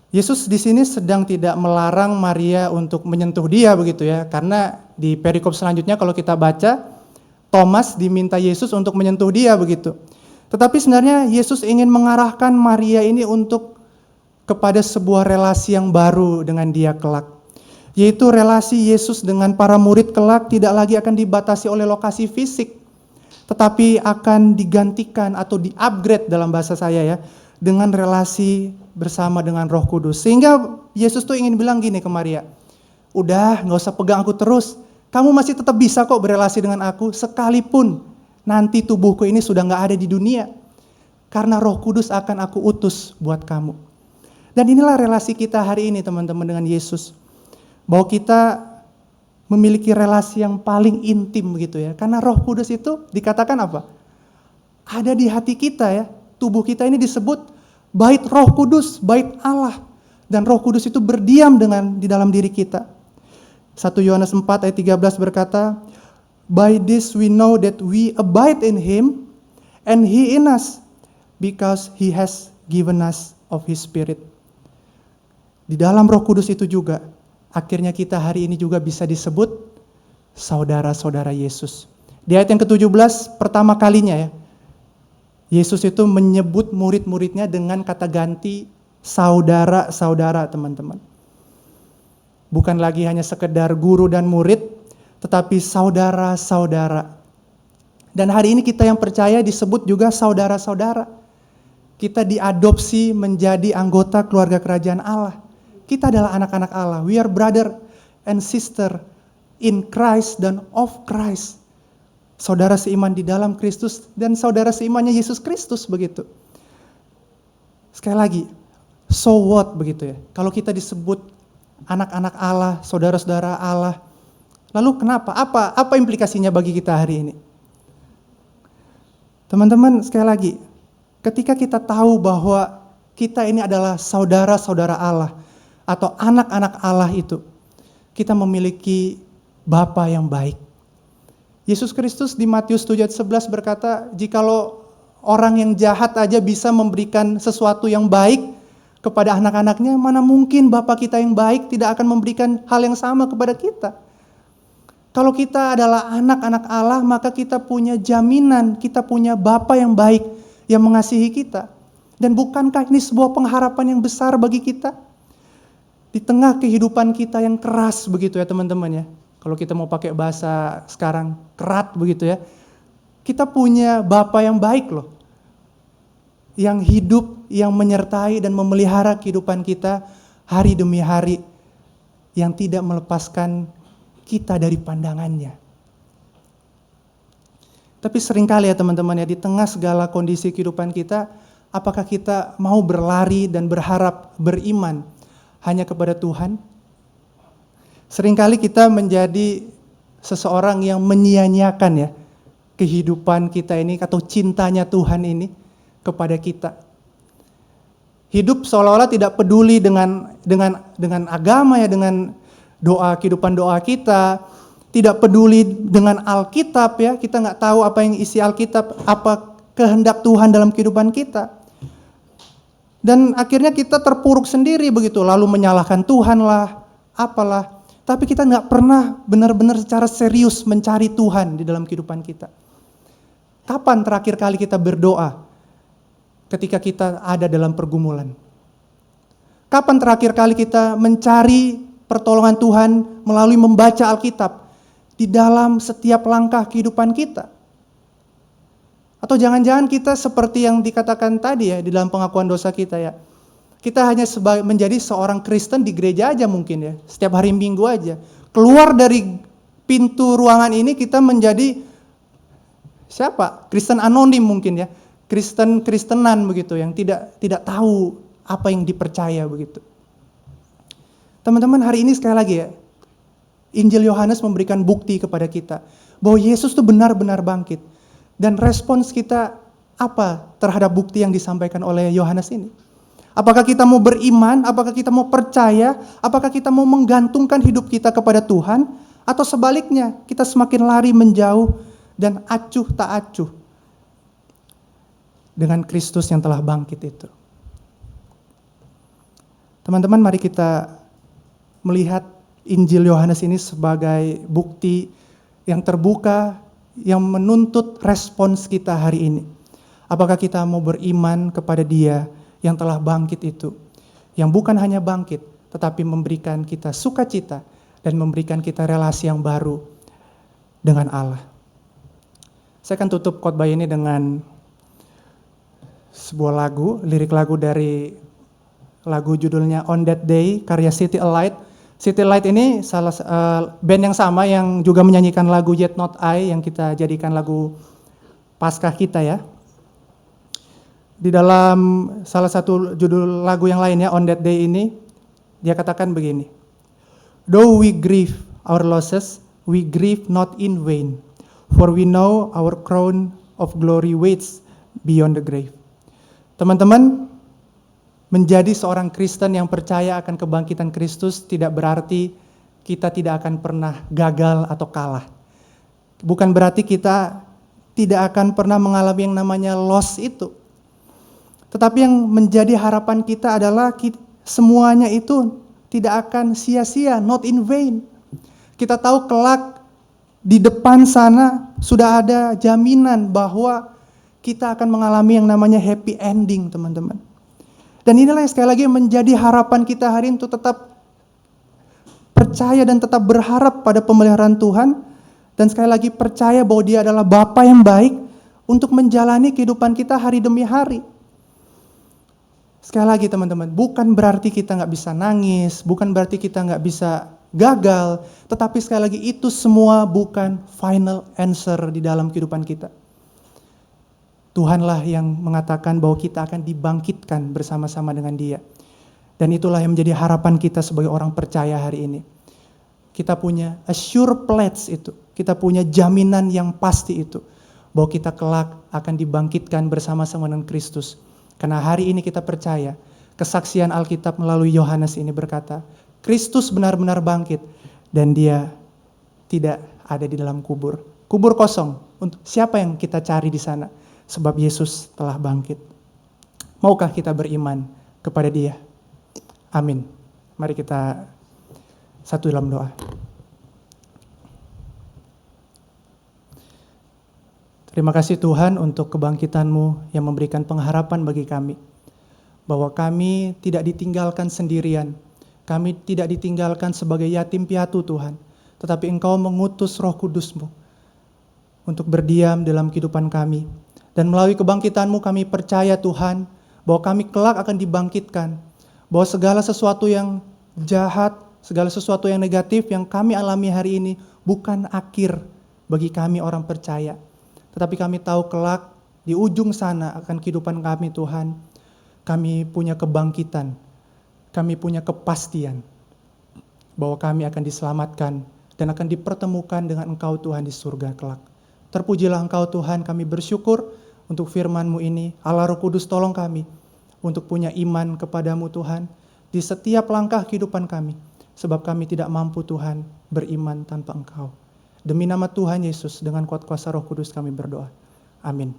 Yesus di sini sedang tidak melarang Maria untuk menyentuh Dia begitu ya, karena di perikop selanjutnya kalau kita baca, Thomas diminta Yesus untuk menyentuh dia begitu. Tetapi sebenarnya Yesus ingin mengarahkan Maria ini untuk kepada sebuah relasi yang baru dengan Dia kelak. Yaitu relasi Yesus dengan para murid kelak tidak lagi akan dibatasi oleh lokasi fisik, tetapi akan digantikan atau di-upgrade dalam bahasa saya ya, dengan relasi bersama dengan Roh Kudus. Sehingga Yesus tuh ingin bilang gini ke Maria, udah gak usah pegang aku terus, kamu masih tetap bisa kok berelasi dengan aku sekalipun nanti tubuhku ini sudah gak ada di dunia. Karena Roh Kudus akan aku utus buat kamu. Dan inilah relasi kita hari ini teman-teman dengan Yesus. Bahwa kita memiliki relasi yang paling intim gitu ya. Karena Roh Kudus itu dikatakan apa? Ada di hati kita ya. Tubuh kita ini disebut bait Roh Kudus, bait Allah. Dan Roh Kudus itu berdiam di dalam diri kita. 1 Yohanes 4 ayat 13 berkata, "By this we know that we abide in Him and He in us, because He has given us of His Spirit." Di dalam Roh Kudus itu juga, akhirnya kita hari ini juga bisa disebut saudara-saudara Yesus. Di ayat yang ke-17 pertama kalinya ya, Yesus itu menyebut murid-muridnya dengan kata ganti saudara-saudara, teman-teman. Bukan lagi hanya sekedar guru dan murid, tetapi saudara-saudara. Dan hari ini kita yang percaya disebut juga saudara-saudara. Kita diadopsi menjadi anggota keluarga kerajaan Allah. Kita adalah anak-anak Allah. We are brother and sister in Christ dan of Christ. Saudara seiman di dalam Kristus dan saudara seimannya Yesus Kristus begitu. Sekali lagi, so what begitu ya. Kalau kita disebut anak-anak Allah, saudara-saudara Allah. Lalu kenapa? Apa implikasinya bagi kita hari ini? Teman-teman, sekali lagi, ketika kita tahu bahwa kita ini adalah saudara-saudara Allah, atau anak-anak Allah itu, kita memiliki Bapa yang baik. Yesus Kristus di Matius 7:11 berkata, jikalau orang yang jahat aja bisa memberikan sesuatu yang baik kepada anak-anaknya, mana mungkin Bapa kita yang baik tidak akan memberikan hal yang sama kepada kita. Kalau kita adalah anak-anak Allah, maka kita punya jaminan, kita punya Bapa yang baik yang mengasihi kita. Dan bukankah ini sebuah pengharapan yang besar bagi kita? Di tengah kehidupan kita yang keras begitu ya teman-teman ya. Kalau kita mau pakai bahasa sekarang, kerat begitu ya. Kita punya Bapa yang baik loh. Yang hidup, yang menyertai dan memelihara kehidupan kita hari demi hari. Yang tidak melepaskan kita dari pandangannya. Tapi seringkali ya teman-teman ya, di tengah segala kondisi kehidupan kita, apakah kita mau berlari dan berharap beriman hanya kepada Tuhan? Seringkali kita menjadi seseorang yang menyia-nyiakan ya kehidupan kita ini atau cintanya Tuhan ini kepada kita. Hidup seolah-olah tidak peduli dengan agama ya, dengan kehidupan doa kita, tidak peduli dengan Alkitab ya, kita nggak tahu apa yang isi Alkitab, apa kehendak Tuhan dalam kehidupan kita. Dan akhirnya kita terpuruk sendiri begitu, lalu menyalahkan Tuhan lah, apalah. Tapi kita nggak pernah benar-benar secara serius mencari Tuhan di dalam kehidupan kita. Kapan terakhir kali kita berdoa ketika kita ada dalam pergumulan? Kapan terakhir kali kita mencari pertolongan Tuhan melalui membaca Alkitab di dalam setiap langkah kehidupan kita? Atau jangan-jangan kita seperti yang dikatakan tadi ya di dalam pengakuan dosa kita ya. Kita hanya menjadi seorang Kristen di gereja aja mungkin ya, setiap hari Minggu aja. Keluar dari pintu ruangan ini kita menjadi siapa? Kristen anonim mungkin ya, Kristenan begitu yang tidak tahu apa yang dipercaya begitu. Teman-teman, hari ini sekali lagi ya, Injil Yohanes memberikan bukti kepada kita bahwa Yesus itu benar-benar bangkit. Dan respons kita apa terhadap bukti yang disampaikan oleh Yohanes ini? Apakah kita mau beriman? Apakah kita mau percaya? Apakah kita mau menggantungkan hidup kita kepada Tuhan? Atau sebaliknya, kita semakin lari menjauh dan acuh tak acuh dengan Kristus yang telah bangkit itu. Teman-teman, mari kita melihat Injil Yohanes ini sebagai bukti yang terbuka, yang menuntut respons kita hari ini. Apakah kita mau beriman kepada Dia yang telah bangkit itu, yang bukan hanya bangkit, tetapi memberikan kita sukacita dan memberikan kita relasi yang baru dengan Allah. Saya akan tutup khotbah ini dengan sebuah lagu, lirik lagu dari lagu judulnya On That Day, karya City Alight. City Light ini salah band yang sama yang juga menyanyikan lagu Yet Not I yang kita jadikan lagu Paskah kita ya. Di dalam salah satu judul lagu yang lainnya, On That Day ini, dia katakan begini. Though we grieve our losses, we grieve not in vain, for we know our crown of glory waits beyond the grave. Teman-teman, menjadi seorang Kristen yang percaya akan kebangkitan Kristus tidak berarti kita tidak akan pernah gagal atau kalah. Bukan berarti kita tidak akan pernah mengalami yang namanya loss itu. Tetapi yang menjadi harapan kita adalah semuanya itu tidak akan sia-sia, not in vain. Kita tahu kelak di depan sana sudah ada jaminan bahwa kita akan mengalami yang namanya happy ending, teman-teman. Dan inilah yang sekali lagi menjadi harapan kita hari ini untuk tetap percaya dan tetap berharap pada pemeliharaan Tuhan. Dan sekali lagi percaya bahwa Dia adalah Bapa yang baik untuk menjalani kehidupan kita hari demi hari. Sekali lagi teman-teman, bukan berarti kita nggak bisa nangis, bukan berarti kita nggak bisa gagal, tetapi sekali lagi itu semua bukan final answer di dalam kehidupan kita. Tuhanlah yang mengatakan bahwa kita akan dibangkitkan bersama-sama dengan Dia. Dan itulah yang menjadi harapan kita sebagai orang percaya hari ini. Kita punya a sure pledge itu, kita punya jaminan yang pasti itu, bahwa kita kelak akan dibangkitkan bersama-sama dengan Kristus. Karena hari ini kita percaya, kesaksian Alkitab melalui Yohanes ini berkata, Kristus benar-benar bangkit dan dia tidak ada di dalam kubur. Kubur kosong. Untuk siapa yang kita cari di sana? Sebab Yesus telah bangkit. Maukah kita beriman kepada dia? Amin. Mari kita satu dalam doa. Terima kasih Tuhan untuk kebangkitan-Mu yang memberikan pengharapan bagi kami. Bahwa kami tidak ditinggalkan sendirian. Kami tidak ditinggalkan sebagai yatim piatu Tuhan. Tetapi Engkau mengutus Roh Kudus-Mu untuk berdiam dalam kehidupan kami. Dan melalui kebangkitan-Mu kami percaya Tuhan bahwa kami kelak akan dibangkitkan. Bahwa segala sesuatu yang jahat, segala sesuatu yang negatif yang kami alami hari ini bukan akhir bagi kami orang percaya. Tetapi kami tahu kelak di ujung sana akan kehidupan kami Tuhan. Kami punya kebangkitan. Kami punya kepastian bahwa kami akan diselamatkan dan akan dipertemukan dengan Engkau Tuhan di surga kelak. Terpujilah Engkau Tuhan, kami bersyukur untuk firman-Mu ini. Allah Roh Kudus tolong kami untuk punya iman kepadamu Tuhan di setiap langkah kehidupan kami. Sebab kami tidak mampu Tuhan beriman tanpa Engkau. Demi nama Tuhan Yesus, dengan kuat kuasa Roh Kudus kami berdoa. Amin.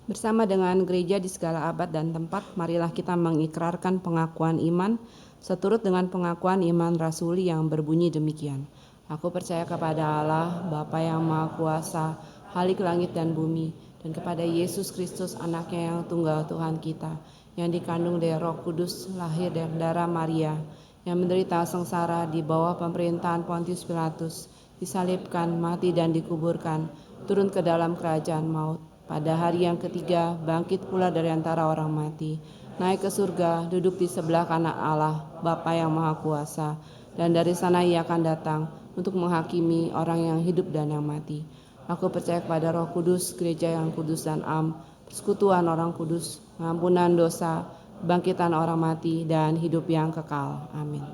Bersama dengan gereja di segala abad dan tempat, marilah kita mengikrarkan pengakuan iman seturut dengan pengakuan iman rasuli yang berbunyi demikian. Aku percaya kepada Allah, Bapa yang Maha Kuasa, Khalik langit dan bumi, dan kepada Yesus Kristus, anaknya yang tunggal Tuhan kita, yang dikandung dari Roh Kudus, lahir dari darah Maria, yang menderita sengsara di bawah pemerintahan Pontius Pilatus, disalibkan, mati dan dikuburkan, turun ke dalam kerajaan maut. Pada hari yang ketiga, bangkit pula dari antara orang mati, naik ke surga, duduk di sebelah kanan Allah, Bapa yang Maha Kuasa, dan dari sana Ia akan datang untuk menghakimi orang yang hidup dan yang mati. Aku percaya kepada Roh Kudus, gereja yang kudus dan am, persekutuan orang kudus, pengampunan dosa, bangkitan orang mati, dan hidup yang kekal. Amin.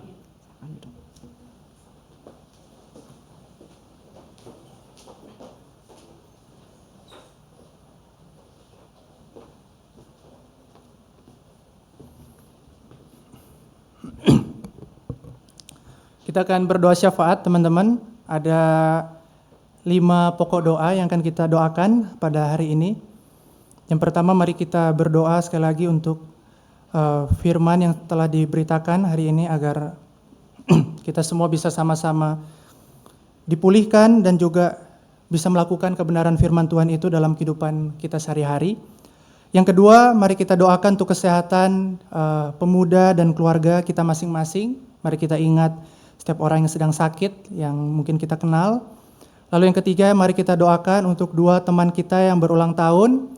Kita akan berdoa syafaat teman-teman. Ada 5 pokok doa yang akan kita doakan pada hari ini. Yang pertama, mari kita berdoa sekali lagi untuk firman yang telah diberitakan hari ini agar kita semua bisa sama-sama dipulihkan dan juga bisa melakukan kebenaran firman Tuhan itu dalam kehidupan kita sehari-hari. Yang kedua, mari kita doakan untuk kesehatan pemuda dan keluarga kita masing-masing. Mari kita ingat setiap orang yang sedang sakit, yang mungkin kita kenal. Lalu yang ketiga, mari kita doakan untuk 2 teman kita yang berulang tahun,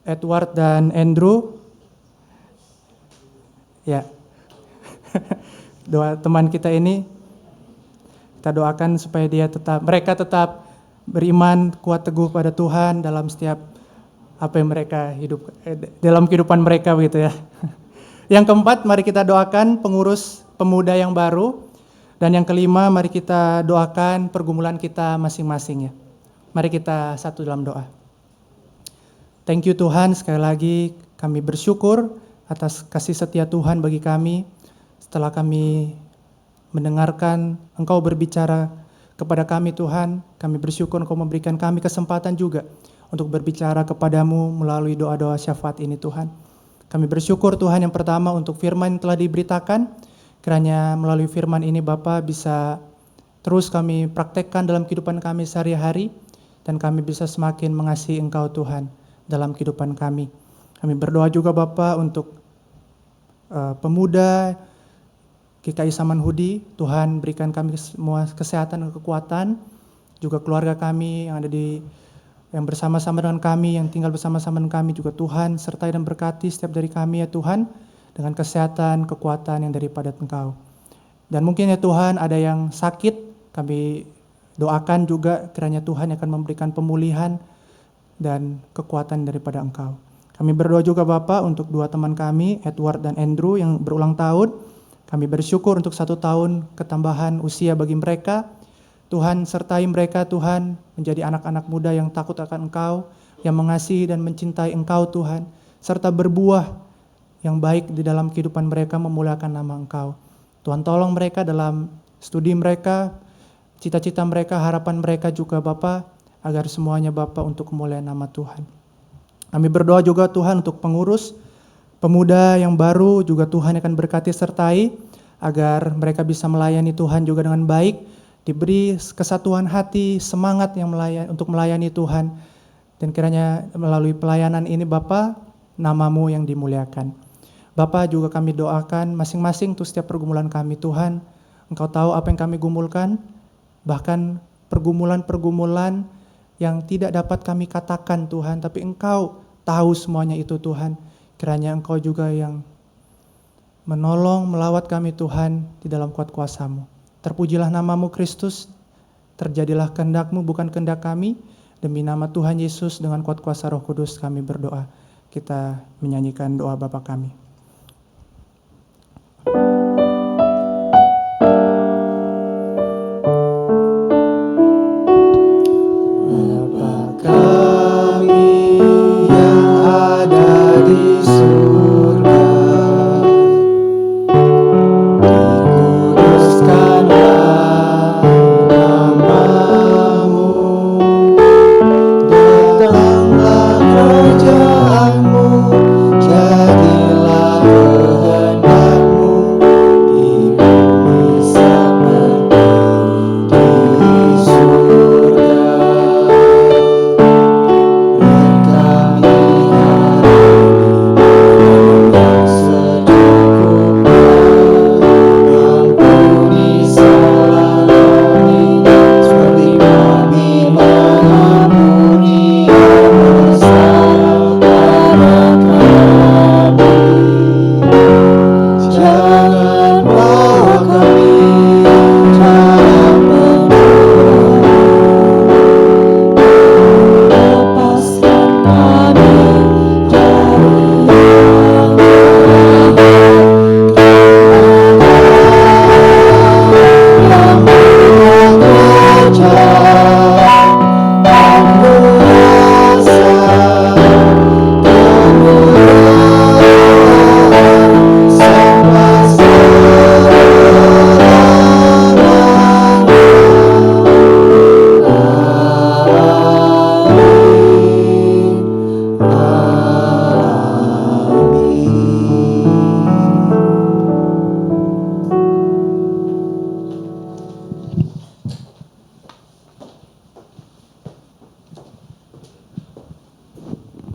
Edward dan Andrew. Ya, 2 teman kita ini, kita doakan supaya mereka tetap beriman, kuat teguh pada Tuhan dalam setiap apa yang mereka dalam kehidupan mereka begitu ya. Yang keempat, mari kita doakan pengurus pemuda yang baru. Dan yang kelima, mari kita doakan pergumulan kita masing-masing ya. Mari kita satu dalam doa. Thank you Tuhan, sekali lagi kami bersyukur atas kasih setia Tuhan bagi kami. Setelah kami mendengarkan Engkau berbicara kepada kami Tuhan, kami bersyukur Engkau memberikan kami kesempatan juga untuk berbicara kepadamu melalui doa-doa syafaat ini Tuhan. Kami bersyukur Tuhan yang pertama untuk firman yang telah diberitakan. Kiranya melalui firman ini Bapa bisa terus kami praktekkan dalam kehidupan kami sehari-hari dan kami bisa semakin mengasihi Engkau Tuhan dalam kehidupan kami. Kami berdoa juga Bapa untuk pemuda GKI Samanhudi, Tuhan berikan kami semua kesehatan dan kekuatan, juga keluarga kami yang ada yang bersama-sama dengan kami, yang tinggal bersama-sama dengan kami juga Tuhan sertai dan berkati setiap dari kami ya Tuhan, dengan kesehatan, kekuatan yang daripada Engkau. Dan mungkin ya Tuhan ada yang sakit, kami doakan juga kiranya Tuhan akan memberikan pemulihan dan kekuatan daripada Engkau. Kami berdoa juga Bapa untuk dua teman kami, Edward dan Andrew yang berulang tahun. Kami bersyukur untuk 1 tahun ketambahan usia bagi mereka. Tuhan sertai mereka Tuhan menjadi anak-anak muda yang takut akan Engkau, yang mengasihi dan mencintai Engkau Tuhan, serta berbuah yang baik di dalam kehidupan mereka memuliakan nama Engkau. Tuhan tolong mereka dalam studi mereka, cita-cita mereka, harapan mereka juga Bapa, agar semuanya Bapa untuk kemuliaan nama Tuhan. Kami berdoa juga Tuhan untuk pengurus, pemuda yang baru juga Tuhan akan berkati sertai, agar mereka bisa melayani Tuhan juga dengan baik, diberi kesatuan hati, semangat yang untuk melayani Tuhan, dan kiranya melalui pelayanan ini Bapa, nama-Mu yang dimuliakan. Bapa juga kami doakan masing-masing untuk setiap pergumulan kami Tuhan, Engkau tahu apa yang kami gumulkan, bahkan pergumulan-pergumulan yang tidak dapat kami katakan Tuhan, tapi Engkau tahu semuanya itu Tuhan. Kiranya Engkau juga yang menolong, melawat kami Tuhan di dalam kuat kuasa-Mu. Terpujilah nama-Mu Kristus, terjadilah kehendak-Mu bukan kehendak kami. Demi nama Tuhan Yesus dengan kuat kuasa Roh Kudus kami berdoa. Kita menyanyikan doa Bapa kami.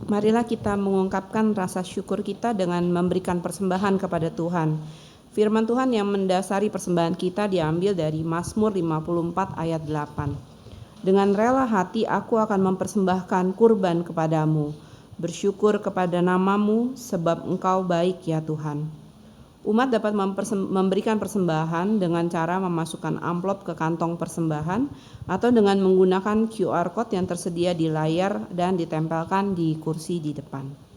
Marilah kita mengungkapkan rasa syukur kita dengan memberikan persembahan kepada Tuhan. Firman Tuhan yang mendasari persembahan kita diambil dari Mazmur 54 ayat 8. Dengan rela hati aku akan mempersembahkan kurban kepadamu, bersyukur kepada nama-Mu sebab Engkau baik ya Tuhan. Umat dapat memberikan persembahan dengan cara memasukkan amplop ke kantong persembahan atau dengan menggunakan QR Code yang tersedia di layar dan ditempelkan di kursi di depan.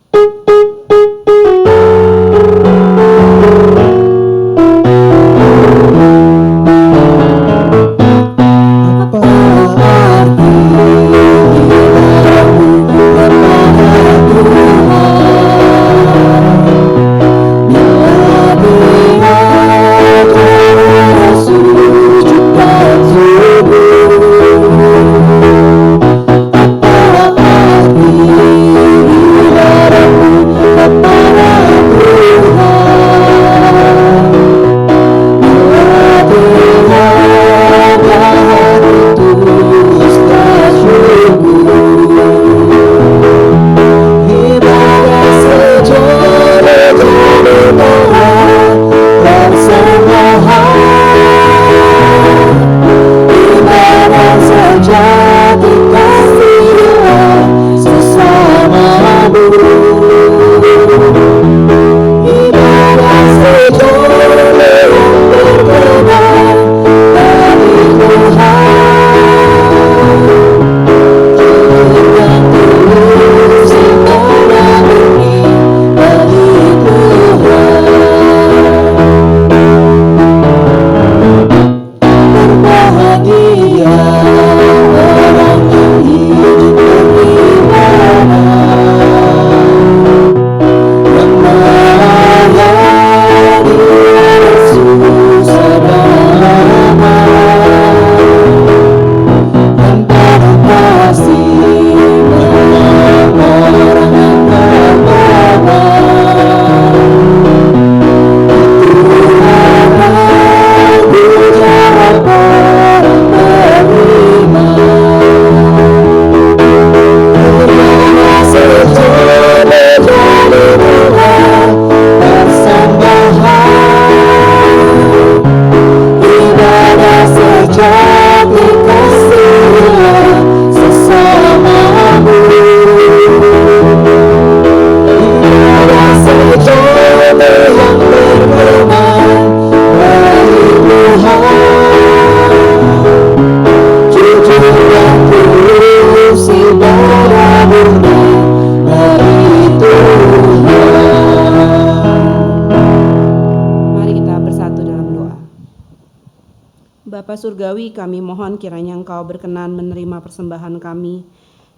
surgawi, kami mohon kiranya Engkau berkenan menerima persembahan kami.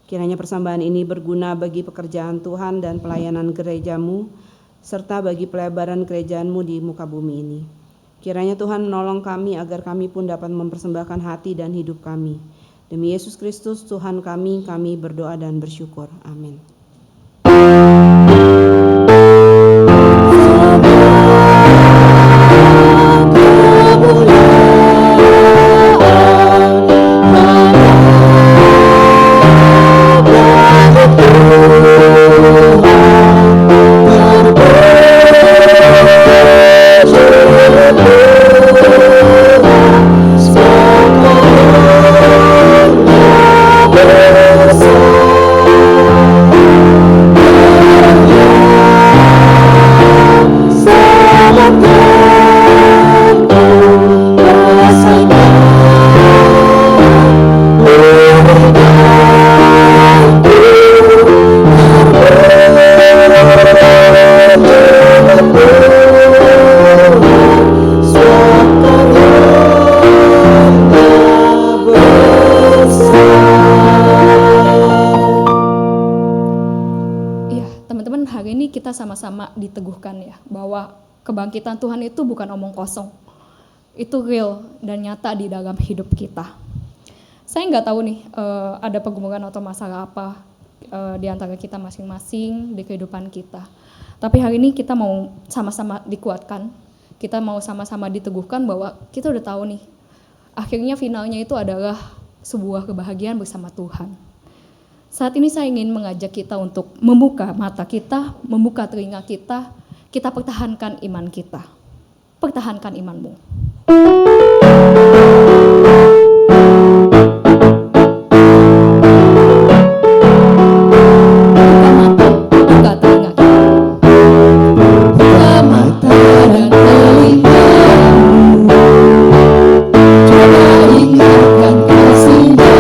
Kiranya persembahan ini berguna bagi pekerjaan Tuhan dan pelayanan gereja-Mu, serta bagi pelebaran kerajaan-Mu di muka bumi ini. Kiranya Tuhan menolong kami agar kami pun dapat mempersembahkan hati dan hidup kami. Demi Yesus Kristus Tuhan kami berdoa dan bersyukur. Amin. Sama-sama diteguhkan ya bahwa kebangkitan Tuhan itu bukan omong kosong, itu real dan nyata di dalam hidup kita. Saya nggak tahu nih ada pergumulan atau masalah apa di antara kita masing-masing di kehidupan kita, tapi hari ini kita mau sama-sama dikuatkan, kita mau sama-sama diteguhkan bahwa kita udah tahu nih akhirnya finalnya itu adalah sebuah kebahagiaan bersama Tuhan. Saat ini saya ingin mengajak kita untuk membuka mata kita, membuka telinga kita pertahankan iman kita. Pertahankan imanmu. Buka telinga kita. Buka mata dan telingamu. Coba ingatkan kasih-Nya.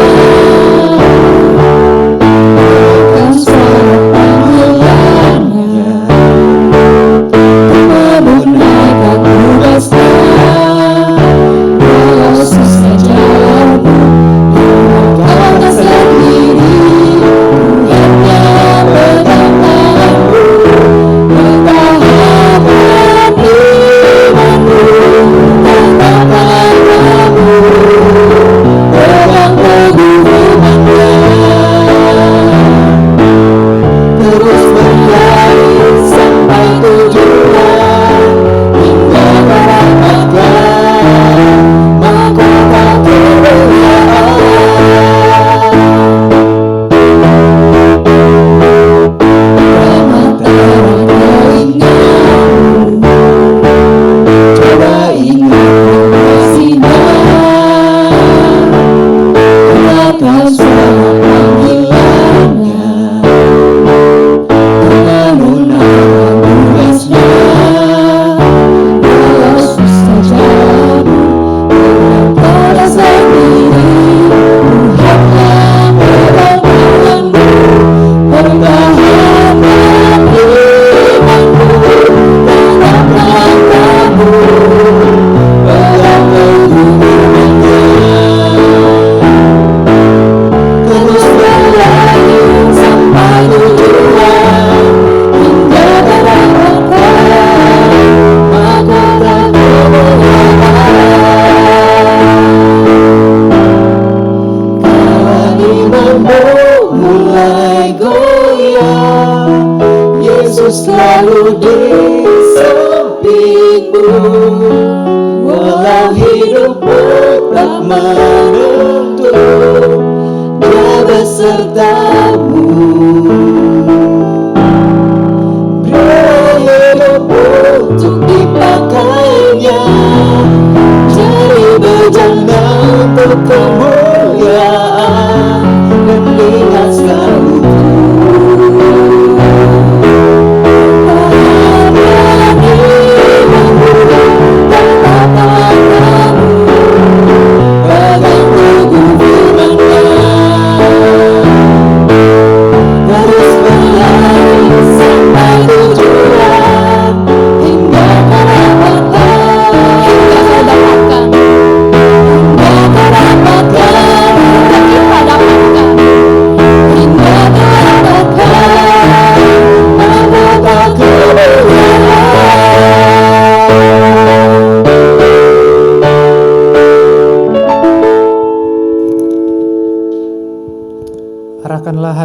selalu di sampingmu, walau hidupmu tak menentu, Dia besertamu. Beri hidupmu untuk dipakainya, cari bejana untuk kemuliaan, dan lihat selalu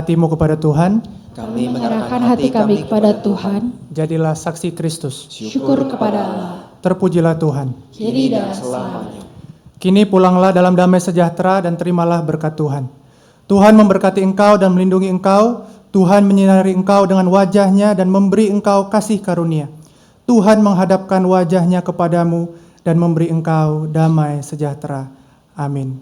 hatimu kepada Tuhan. Kami Menyerahkan hati kami kepada Tuhan. Jadilah saksi Kristus. Syukur kepada Allah. Terpujilah Tuhan. Kini dan selamanya. Kini pulanglah dalam damai sejahtera dan terimalah berkat Tuhan. Tuhan memberkati engkau dan melindungi engkau. Tuhan menyinari engkau dengan wajah-Nya dan memberi engkau kasih karunia. Tuhan menghadapkan wajah-Nya kepadamu dan memberi engkau damai sejahtera. Amin.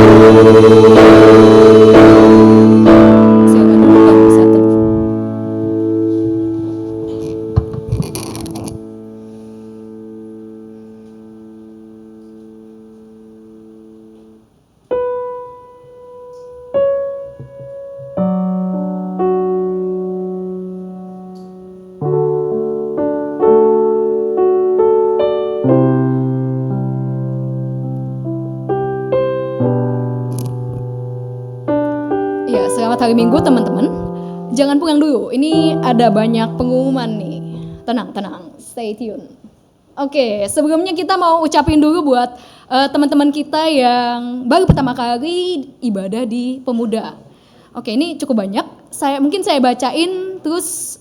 Silakan duduk dan bisa teduh. Ya, selamat hari Minggu teman-teman. Jangan pulang dulu, ini ada banyak pengumuman nih. Tenang, stay tune. Oke, sebelumnya kita mau ucapin dulu buat teman-teman kita yang baru pertama kali ibadah di Pemuda. Oke, ini cukup banyak. Mungkin saya bacain terus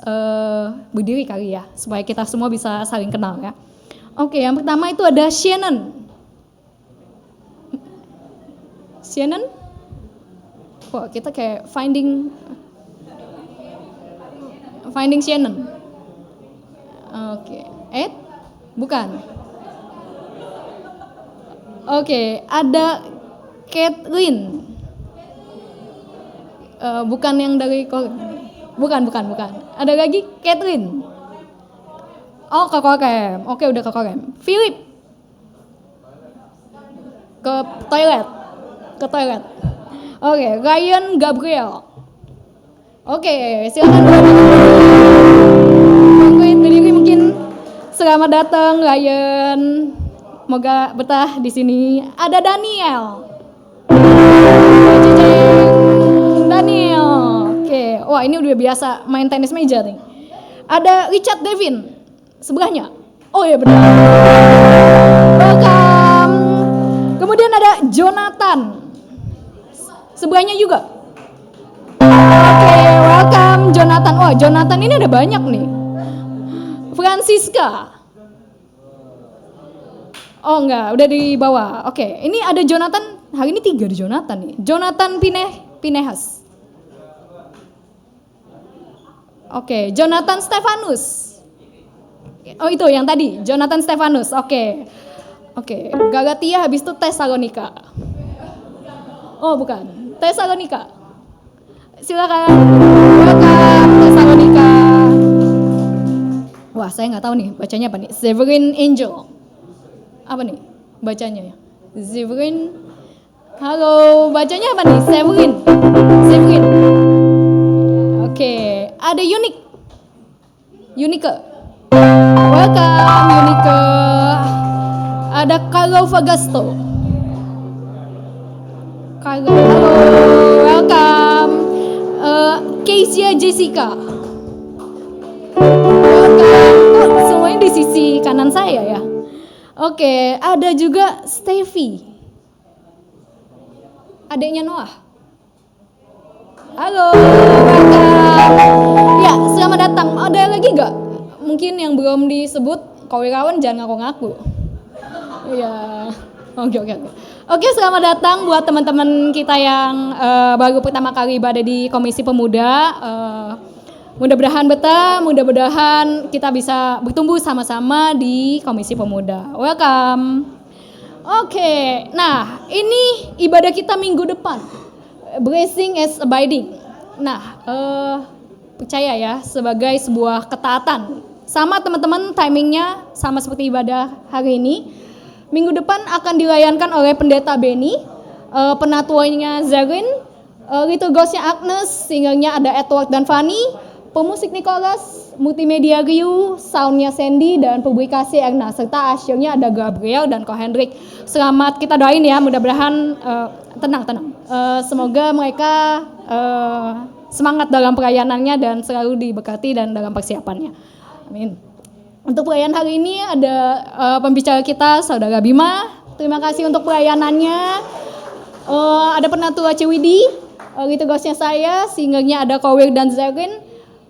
berdiri kali ya, supaya kita semua bisa saling kenal ya. Oke, yang pertama itu ada Shannon. Wah, kita kayak finding Shannon. Oke, Ed? Bukan. Oke, ada Kathleen. Bukan yang dari bukan. Ada lagi Kathleen. Oh, ke Korem. Oke, udah ke Korem. Philip. Ke toilet. Oke, Ryan Gabriel. Oke, silakan berdiri mungkin. Selamat datang Ryan. Moga betah di sini. Ada Daniel. Daniel. Oke, wah ini udah biasa main tenis meja nih. Ada Richard Devin sebelahnya. Oh ya benar. Welcome. Kemudian ada Jonathan. Sebelahnya juga. Oke, welcome Jonathan. Wah, Jonathan ini ada banyak nih. Francisca. Oh enggak, udah di bawah. Oke, ini ada Jonathan. Hari ini 3 di Jonathan nih. Jonathan Pinehas. Oke, Jonathan Stefanus. Oh itu yang tadi, Jonathan Stefanus. Oke, Galatia habis itu Tesalonika. Oh bukan, Tesalonika. Silakan, welcome Tesalonika. Wah saya nggak tahu nih bacanya apa nih. Severin Angel. Apa nih bacanya ya? Severin. Halo, bacanya apa nih? Severin. Oke, ada Unike. Welcome Unike. Ada Carlo Fagasto. Halo, welcome. Keisha Jessica. Welcome. Oh, semuanya di sisi kanan saya ya. Oke, ada juga Steffi. Adiknya Noah. Halo, welcome. Ya, selamat datang. Ada lagi nggak? Mungkin yang belum disebut, kawan-kawan jangan ngaku-ngaku. Iya, oke. Oke, selamat datang buat teman-teman kita yang baru pertama kali ibadah di Komisi Pemuda. Mudah-mudahan betah, mudah-mudahan kita bisa bertumbuh sama-sama di Komisi Pemuda. Welcome. Oke, nah ini ibadah kita minggu depan. Blessing as abiding. Nah, percaya ya, sebagai sebuah ketaatan. Sama teman-teman, timingnya sama seperti ibadah hari ini. Minggu depan akan dilayankan oleh Pendeta Benny, penatuanya Zarin, liturgosnya Agnes, singernya ada Edward dan Fanny, pemusik Nicholas, multimedia Ryu, soundnya Sandy, dan publikasi Erna, serta asyirnya ada Gabriel dan Ko Hendrik. Selamat kita doain ya, mudah-mudahan tenang. Semoga mereka semangat dalam pelayanannya dan selalu diberkati dan dalam persiapannya. Amin. Untuk pelayan hari ini ada pembicara kita, Saudara Bima. Terima kasih untuk pelayanannya. Ada penatua Ciwidi, liturgosnya saya, singernya ada Kowir dan Zarin.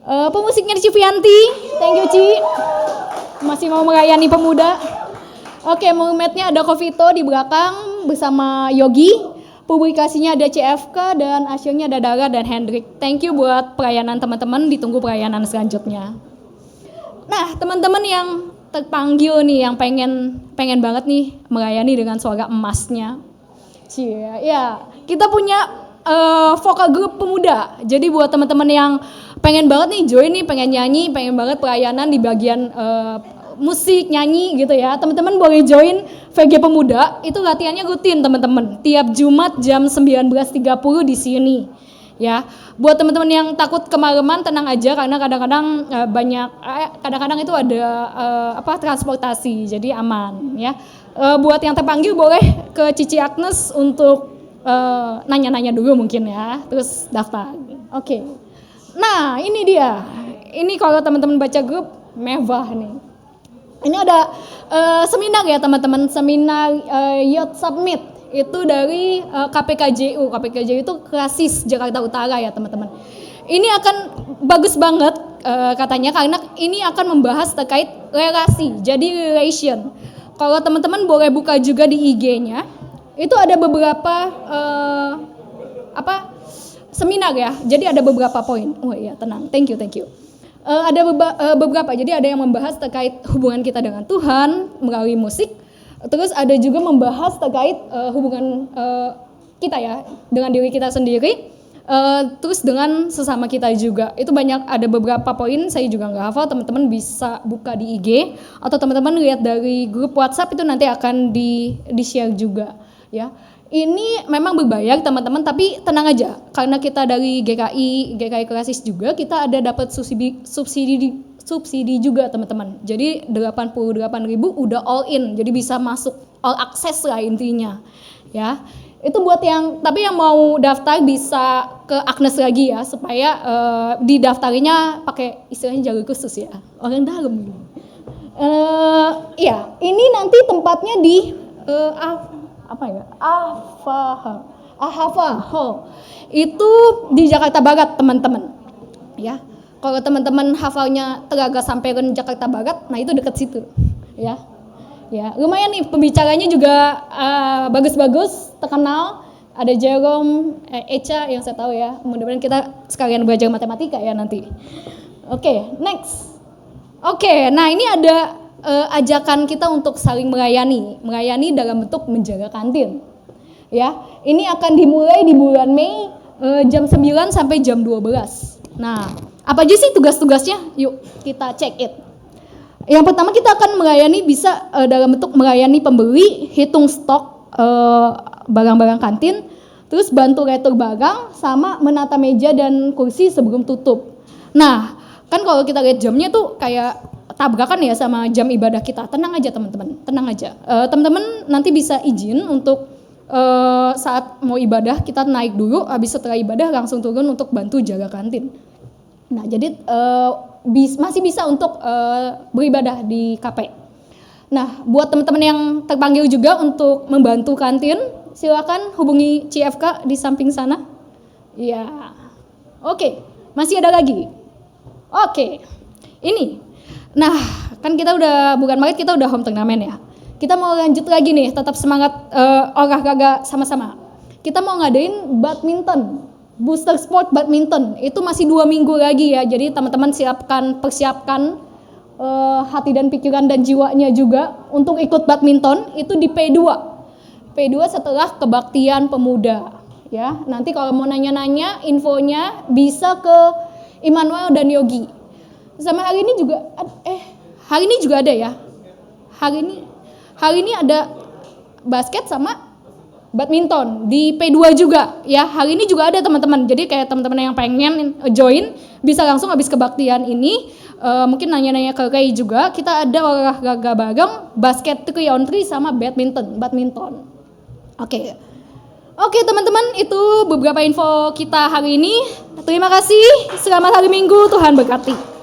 Pemusiknya Civianti, thank you Ci. Masih mau melayani pemuda. Oke, muridnya ada Kovito di belakang bersama Yogi. Publikasinya ada CFK dan asyirnya ada Dara dan Hendrik. Thank you buat pelayanan teman-teman, ditunggu pelayanan selanjutnya. Nah, teman-teman yang terpanggil nih, yang pengen banget nih melayani dengan suara emasnya. Cie, ya, kita punya vokal group pemuda. Jadi buat teman-teman yang pengen banget nih join nih, pengen nyanyi, pengen banget pelayanan di bagian musik, nyanyi gitu ya. Teman-teman boleh join VG Pemuda. Itu latihannya rutin, teman-teman. Tiap Jumat jam 19.30 di sini. Ya, buat teman-teman yang takut kemalaman tenang aja karena kadang-kadang kadang-kadang itu ada transportasi, jadi aman ya. Buat yang terpanggil boleh ke Cici Agnes untuk nanya-nanya dulu mungkin ya, terus daftar. Oke. Nah, ini dia. Ini kalau teman-teman baca grup mewah nih. Ini ada seminar ya teman-teman, seminar Youth Summit. Itu dari KPKJU. KPKJU itu Krasis Jakarta Utara ya teman-teman. Ini akan bagus banget katanya karena ini akan membahas terkait relasi, jadi relation. Kalau teman-teman boleh buka juga di IG-nya, itu ada beberapa seminar ya. Jadi ada beberapa poin. Oh iya, tenang. Thank you. Ada beberapa. Jadi ada yang membahas terkait hubungan kita dengan Tuhan melalui musik. Terus ada juga membahas terkait hubungan kita ya dengan diri kita sendiri, terus dengan sesama kita juga. Itu banyak, ada beberapa poin saya juga nggak hafal, teman-teman bisa buka di IG atau teman-teman lihat dari grup WhatsApp itu nanti akan di-share juga ya. Ini memang berbayar teman-teman, tapi tenang aja karena kita dari GKI Krasis juga kita ada dapat subsidi juga teman-teman. Jadi 88.000 udah all in. Jadi bisa masuk all access lah intinya. Ya. Itu buat yang mau daftar bisa ke Agnes lagi ya supaya didaftarnya pakai istilahnya jalur khusus ya. Orang dalam. Iya, ini nanti tempatnya di Ahava Hall. Itu di Jakarta Barat, teman-teman. Ya. Kalau teman-teman hafalnya Telaga Samperan Jakarta Barat, nah itu dekat situ, ya. Ya, lumayan nih pembicaranya juga bagus-bagus, terkenal. Ada Jerome, Echa yang saya tahu ya. Mudah-mudahan kita sekalian belajar matematika ya nanti. Oke, next. Oke, nah ini ada ajakan kita untuk saling melayani dalam bentuk menjaga kantin. Ya, ini akan dimulai di bulan Mei jam 9 sampai jam 12. Nah, apa aja sih tugas-tugasnya? Yuk kita check it. Yang pertama kita akan melayani bisa dalam bentuk melayani pembeli, hitung stok barang-barang kantin, terus bantu retur barang, sama menata meja dan kursi sebelum tutup. Nah, kan kalau kita lihat jamnya tuh kayak tabrakan ya sama jam ibadah kita. Tenang aja teman-teman, tenang aja. Teman-teman nanti bisa izin untuk saat mau ibadah kita naik dulu, habis setelah ibadah langsung turun untuk bantu jaga kantin. Nah, jadi masih bisa untuk beribadah di KP. Nah, buat teman-teman yang terpanggil juga untuk membantu kantin, silakan hubungi CFK di samping sana. Ya, oke. Masih ada lagi. Oke, ini. Nah, kan kita udah bukan Maret, kita udah home turnamen ya. Kita mau lanjut lagi nih, tetap semangat olahraga sama-sama. Kita mau ngadain badminton, booster sport badminton. Itu masih 2 minggu lagi ya. Jadi teman-teman persiapkan hati dan pikiran dan jiwanya juga untuk ikut badminton. Itu di P2 setelah kebaktian pemuda ya. Nanti kalau mau nanya-nanya infonya bisa ke Immanuel dan Yogi. Sama hari ini juga ada ya. Hari ini ada basket sama badminton di P2 juga ya. Hari ini juga ada teman-teman. Jadi kayak teman-teman yang pengen join bisa langsung habis kebaktian ini mungkin nanya-nanya ke Ray juga. Kita ada olahraga bareng basket 3-on-3 sama badminton. Oke teman-teman, itu beberapa info kita hari ini. Terima kasih. Selamat hari Minggu. Tuhan berkati.